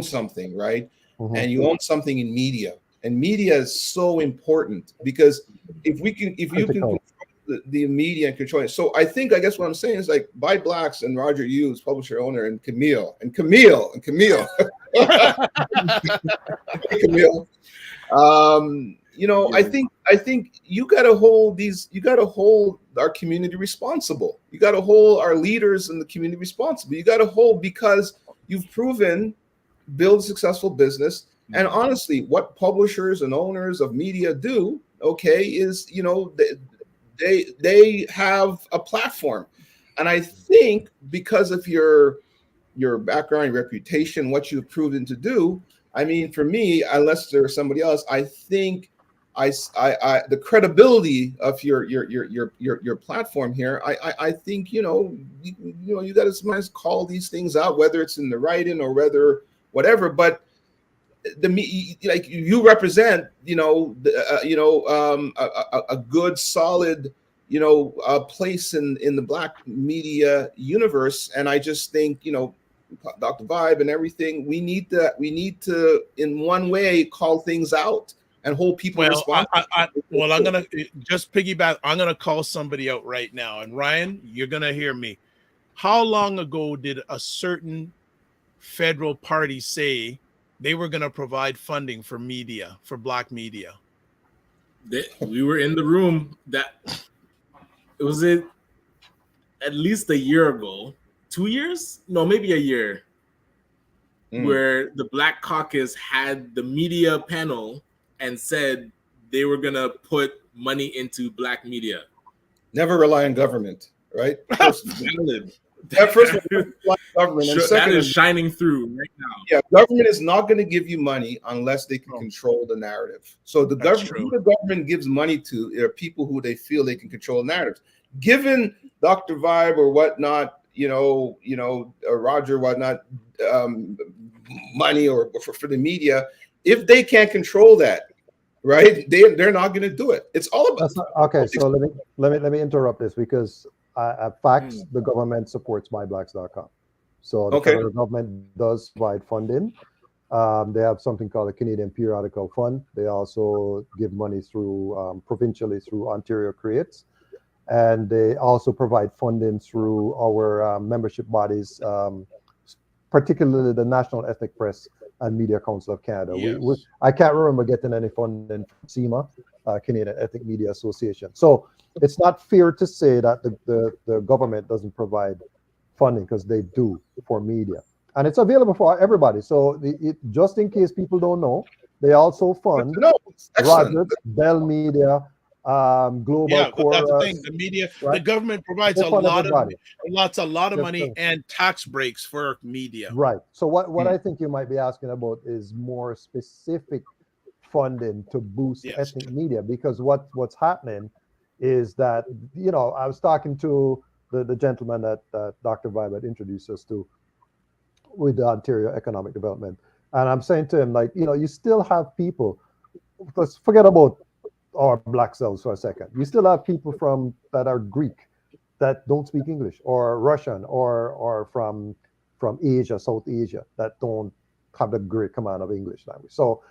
something, right? Mm-hmm. And you own something in media, and media is so important, because if you can control the media and control it. So I guess what I'm saying is, like, By Blacks and Roger Hughes, publisher owner, and Camille. Camille. I think you got to hold our community responsible. You got to hold our leaders in the community responsible. You got to hold, because you've proven build a successful business. And honestly, what publishers and owners of media do, is, they have a platform. And I think because of your background, your reputation, what you've proven to do, I mean, for me, unless there's somebody else, I think the credibility of your platform here, I think, you got to sometimes call these things out, whether it's in the writing or whatever, but like you represent, a good, solid, place in the Black media universe. And I just think, Dr. Vibe and everything, we need to in one way call things out and hold people responsible. I'm gonna just piggyback. I'm gonna call somebody out right now. And Ryan, you're gonna hear me. How long ago did a certain federal party say they were gonna provide funding for media, for Black media? We were in the room. It was at least a year ago, 2 years? No, maybe a year. Where the Black Caucus had the media panel and said they were gonna put money into Black media. Never rely on government, right? First, government. And second, that is shining through right now. Yeah, government is not going to give you money unless they can control the narrative. So the government gives money to are people who they feel they can control narratives. Given Dr. Vibe or whatnot, Roger, whatnot, money or for the media, if they can't control that, right, they're not going to do it. It's all about. Okay, so let me interrupt this because at facts, the government supports myblacks.com. So the federal government does provide funding. They have something called the Canadian Periodical Fund. They also give money through provincially through Ontario Creates. And they also provide funding through our membership bodies, particularly the National Ethnic Press and Media Council of Canada. Yes. I can't remember getting any funding from CEMA, Canadian Ethnic Media Association. So it's not fair to say that the government doesn't provide funding, because they do for media. And it's available for everybody. So just in case people don't know, they also fund Rogers, Bell Media, Global Chorus. That's the thing. The media, right? The government provides a lot of money and tax breaks for media. Right. So what I think you might be asking about is more specific funding to boost ethnic media, because what's happening is that, I was talking to the gentleman that Dr. Vibe had introduced us to with the Ontario Economic Development, and I'm saying to him, like, you still have people. Let's forget about our Black selves for a second. You still have people that are Greek that don't speak English, or Russian, or from Asia, South Asia, that don't have the great command of English language. So,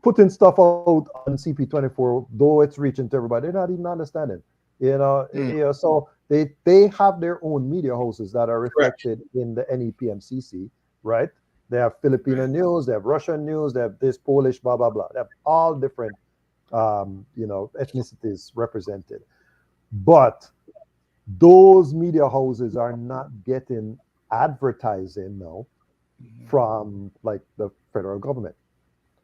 putting stuff out on CP24, though it's reaching to everybody, they're not even understanding. So they have their own media houses that are reflected in the NEPMCC, right? They have Filipino news, they have Russian news, they have this Polish, blah blah blah. They have all different ethnicities represented, but those media houses are not getting advertising now from like the federal government,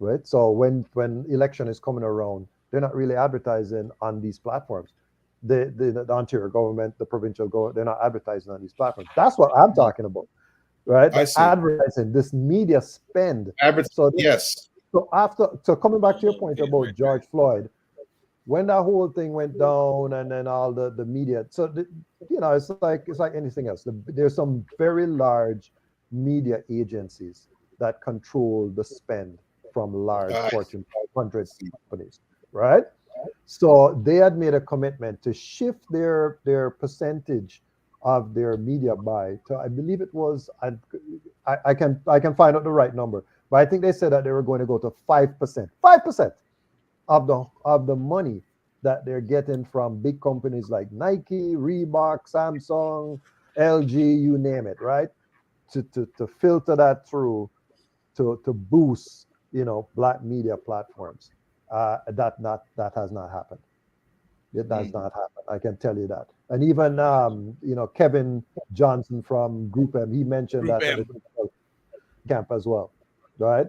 right? So when election is coming around, they're not really advertising on these platforms. The Ontario government, the provincial government, they're not advertising on these platforms. That's what I'm talking about, right? Advertising, this media spend. So coming back to your point about George Floyd, when that whole thing went down, and then all the media, so it's like anything else. There's some very large media agencies that control the spend from large Fortune 500 companies, right? So they had made a commitment to shift their percentage of their media buy to, I believe it was, I can find out the right number, but I think they said that they were going to go to 5% of the money that they're getting from big companies like Nike, Reebok, Samsung, LG, you name it, right? To filter that through to boost, Black media platforms. That has not happened. It does not happen. I can tell you that. And even Kevin Johnson from Group M, he mentioned that camp as well, right?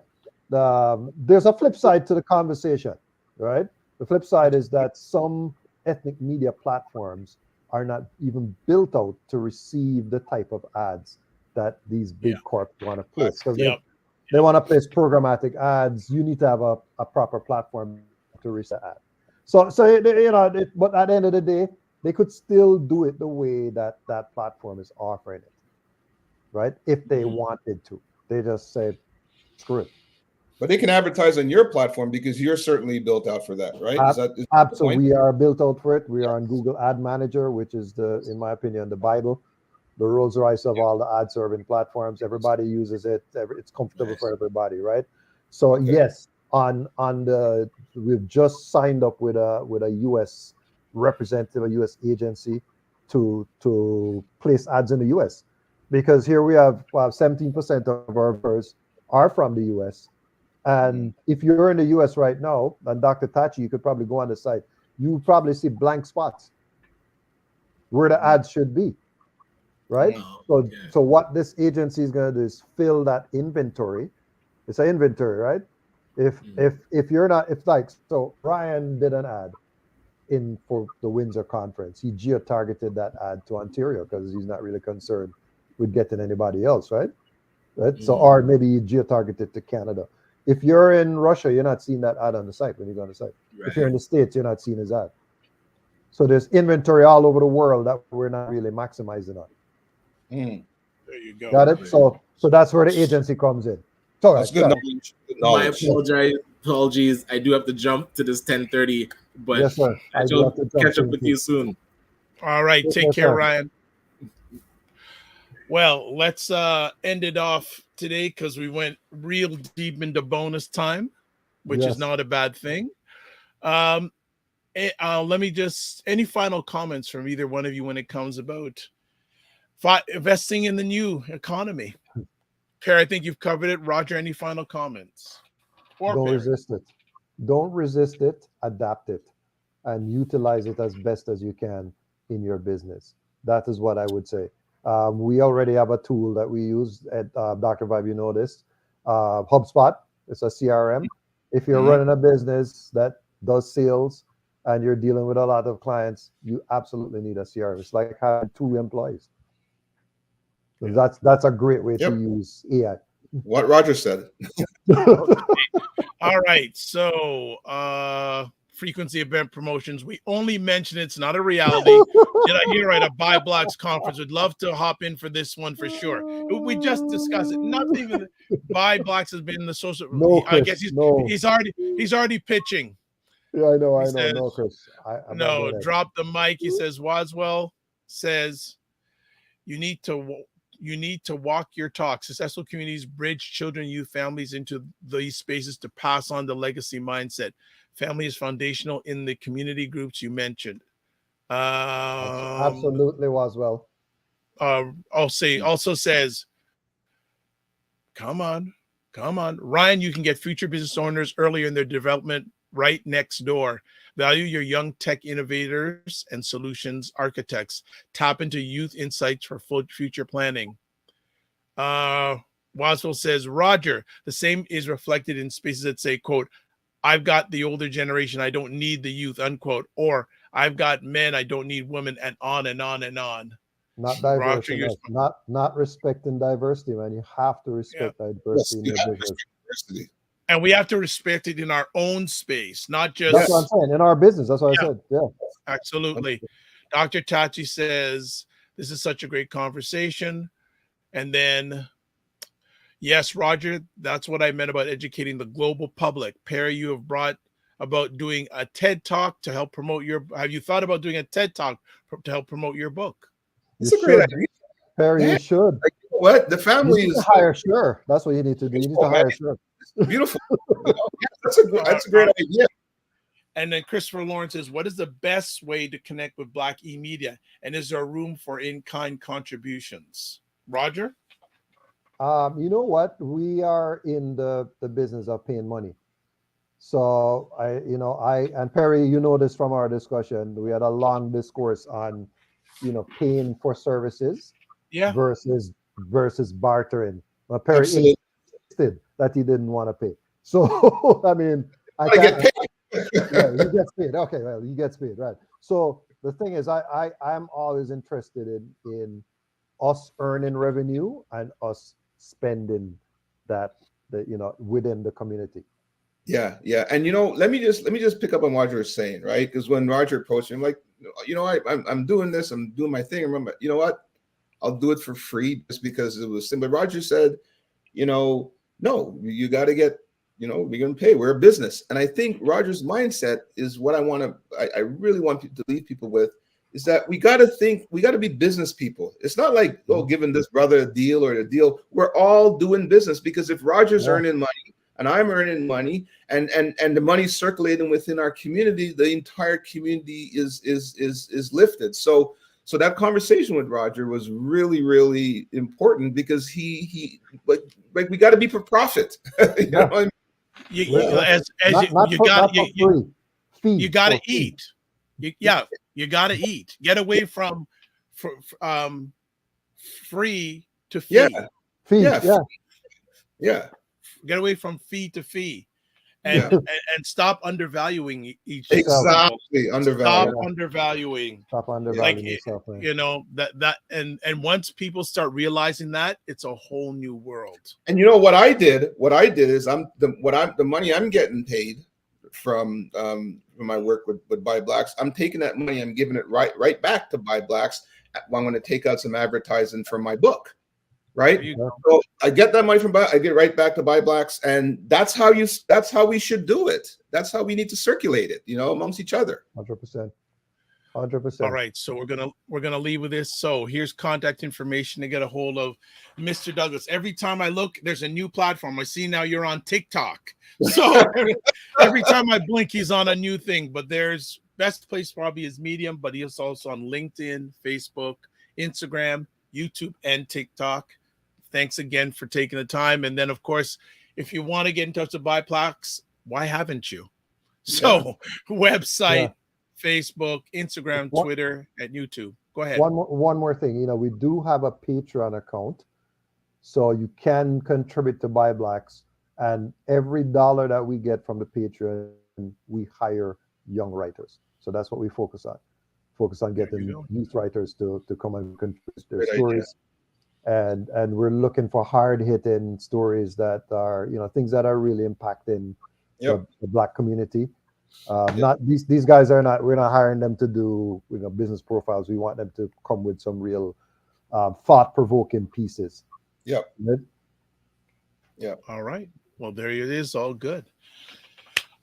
There's a flip side to the conversation, right? The flip side is that some ethnic media platforms are not even built out to receive the type of ads that these big corps want to place, because they want to place programmatic ads. You need to have a proper platform to reach that ad. So but at the end of the day, they could still do it the way that platform is offering it, right? If they wanted to, they just say, screw it. But they can advertise on your platform because you're certainly built out for that, right? Absolutely, we are built out for it. We are on Google Ad Manager, which is in my opinion, the Bible the Rolls Royce of all the ad serving platforms. Everybody uses it. It's comfortable for everybody, right? So yes, on the we've just signed up with a U.S. representative, a U.S. agency to place ads in the U.S. because here we have 17% of our viewers are from the U.S. And if you're in the U.S. right now, and Dr. Tachi, you could probably go on the site, you probably see blank spots where the ads should be, right? So what this agency is going to do is fill that inventory. It's an inventory, right? If you're not, if like, so Ryan did an ad for the Windsor conference. He geo-targeted that ad to Ontario because he's not really concerned with getting anybody else, right? So, or maybe you geo-targeted to Canada. If you're in Russia, you're not seeing that ad on the site when you go on the site. Right. If you're in the States, you're not seeing his ad. So there's inventory all over the world that we're not really maximizing on. There you go. Got it? So that's where the agency comes in. So that's good knowledge. My apologies. I do have to jump to this 10:30, but yes, sir. I will catch up with you soon. All right. Yes, take care, sir. Ryan. Well, let's end it off today because we went real deep into bonus time, which is not a bad thing. Let me just, any final comments from either one of you when it comes about investing in the new economy? Perry, I think you've covered it. Roger, any final comments? Don't resist it. Don't resist it. Adapt it and utilize it as best as you can in your business. That is what I would say. We already have a tool that we use at Dr. Vibe, you know this, HubSpot. It's a CRM. If you're running a business that does sales and you're dealing with a lot of clients, you absolutely need a CRM. It's like having 2 employees. So that's a great way to use AI. What Roger said. All right. So frequency event promotions. We only mention it's not a reality. Did I hear right? A Buy Blocks conference. Would love to hop in for this one for sure. We just discussed it. Not even Buy Blocks has been in the social. No, Chris, I guess he's already pitching. Yeah, I know. Says, no, Chris. Drop the mic. He says Waswell says you need to walk your talk. Successful communities bridge children, youth, families into these spaces to pass on the legacy mindset. Family is foundational in the community groups you mentioned. Absolutely, Waswell. Also says, come on. Ryan, you can get future business owners earlier in their development right next door. Value your young tech innovators and solutions architects. Tap into youth insights for full future planning. Waswell says, Roger, the same is reflected in spaces that say, quote, I've got the older generation, I don't need the youth, unquote, or I've got men, I don't need women, and on and on and on. Not diversity, not respecting diversity, man. You have to respect diversity in your business. And we have to respect it in our own space, not just. That's what I'm saying. In our business, that's what I said. Yeah, absolutely. Dr. Tachi says, this is such a great conversation. And then, yes, Roger, that's what I meant about educating the global public. Perry, you have brought about doing a TED Talk to help promote have you thought about doing a TED Talk to help promote your book? It's a great idea. Perry, you should. Like, what? The family is hire Sure. That's what you need to do. You need to hire Sure. Beautiful. That's a great idea. And then Christopher Lawrence says, what is the best way to connect with Black E-Media? And is there room for in-kind contributions? Roger? You know what? We are in the business of paying money. So and Perry, you know this from our discussion. We had a long discourse on, paying for services versus bartering. Well, Perry insisted that he didn't want to pay. So I mean, I can't get paid. Yeah, he gets paid. Okay, well, he gets paid, right? So the thing is, I'm always interested in us earning revenue and us spending that within the community. Yeah. And let me just pick up on what Roger was saying, right? Because when Roger approached me, I'm like, I'm doing this, I'm doing my thing. Remember, you know what? I'll do it for free just because it was simple. But Roger said, no, you got to get, we're going to pay. We're a business. And I think Roger's mindset is what I really want to leave people with, is that we got to be business people. It's not like, oh, giving this brother a deal or a deal. We're all doing business, because if Roger's earning money and I'm earning money, and the money's circulating within our community, the entire community is lifted. So that conversation with Roger was really, really important, because he like we got to be for profit. You know what I mean? You got to eat. You got to eat. Get away from free to fee. Yeah. Get away from fee to fee, and stop undervaluing each other. Exactly. Stop undervaluing. Stop undervaluing yourself. You know, that and once people start realizing that, it's a whole new world. And you know what I did is the money I'm getting paid from my work with Buy Blacks, I'm taking that money, I'm giving it right back to Buy Blacks. I'm going to take out some advertising from my book, right? So I get that money I get right back to Buy Blacks, and that's how we should do it. That's how we need to circulate it, amongst each other. 100%. All right, so we're gonna leave with this. So here's contact information to get a hold of Mr. Douglas. Every time I look, there's a new platform. I see now you're on TikTok. So every time I blink, he's on a new thing. But there's best place probably is Medium, but he's also on LinkedIn, Facebook, Instagram, YouTube, and TikTok. Thanks again for taking the time. And then, of course, if you want to get in touch with Buy Blacks, why haven't you? So website. Facebook, Instagram, Twitter, and YouTube. Go ahead. One more thing. We do have a Patreon account, so you can contribute to Buy Blacks, and every dollar that we get from the Patreon, we hire young writers. So that's what we focus on. Focus on getting youth writers to come and contribute their stories. And we're looking for hard-hitting stories that are, things that are really impacting the Black community. Not these guys we're not hiring them to do business profiles. We want them to come with some real thought-provoking pieces. Yeah. All right, well, there it is. All good.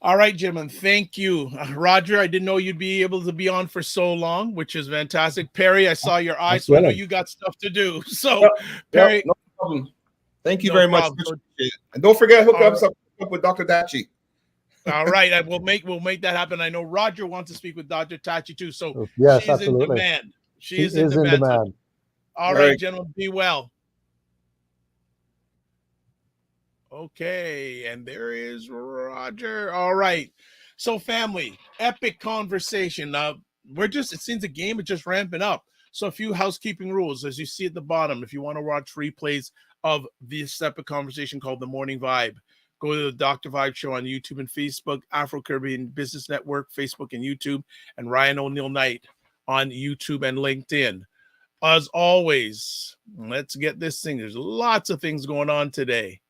All right, gentlemen, thank you. Roger, I didn't know you'd be able to be on for so long, which is fantastic. Perry, I saw your eyes, so I know you got stuff to do. So Perry, no problem. Thank you very much. And don't forget, hook up with Dr. Dachi. All right, we'll make that happen. I know Roger wants to speak with Dr. Tachi too, so yes, she's absolutely. in demand. She is in demand. So, all right, gentlemen, be well. Okay, and there is Roger. All right, so family, epic conversation. It seems the game is just ramping up. So a few housekeeping rules, as you see at the bottom. If you want to watch replays of this epic conversation called The Morning Vibe, go to the Dr. Vibe Show on YouTube and Facebook, Afro-Caribbean Business Network, Facebook and YouTube, and Ryan Oneil Knight on YouTube and LinkedIn. As always, let's get this thing. There's lots of things going on today.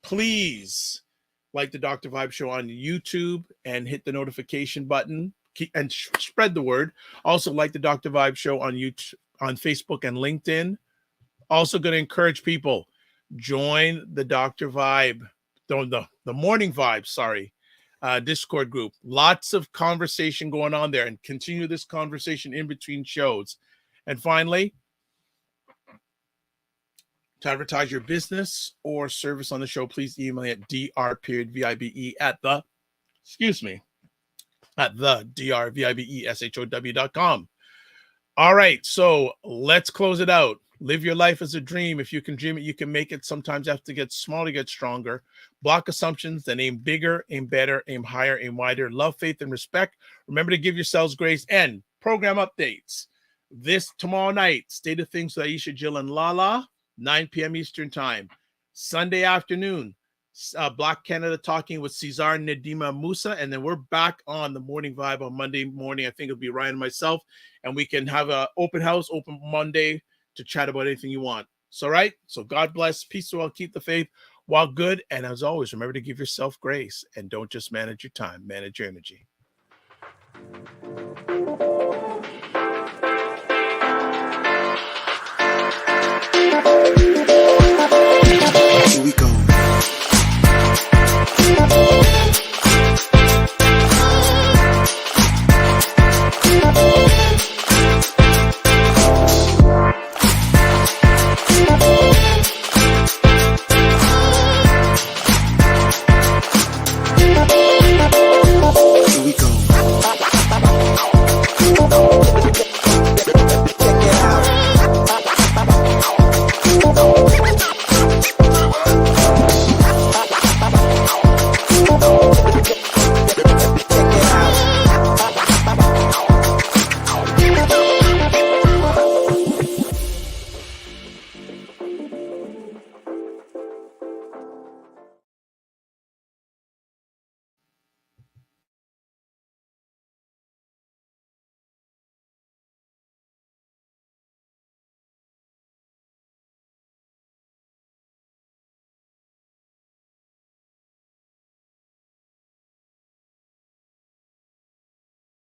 Please like the Dr. Vibe Show on YouTube and hit the notification button and spread the word. Also like the Dr. Vibe Show on YouTube, on Facebook and LinkedIn. Also going to encourage people, join the Dr. Vibe, the Morning Vibe, Discord group. Lots of conversation going on there, and continue this conversation in between shows. And finally, to advertise your business or service on the show, please email me at dr.vibe at the drvibeshow.com. All right, so let's close it out. Live your life as a dream. If you can dream it, you can make it. Sometimes you have to get small to get stronger. Block assumptions, then aim bigger, aim better, aim higher, aim wider. Love, faith, and respect. Remember to give yourselves grace. And program updates. This tomorrow night, State of Things with Aisha, Jill, and Lala, 9 p.m. Eastern Time. Sunday afternoon, Black Canada Talking with Cesar Nedima Musa. And then we're back on the Morning Vibe on Monday morning. I think it'll be Ryan and myself. And we can have an open house, open Monday, to chat about anything you want. So, right? So God bless, peace to all, keep the faith, while good. And as always, remember to give yourself grace and don't just manage your time, manage your energy. Here we go.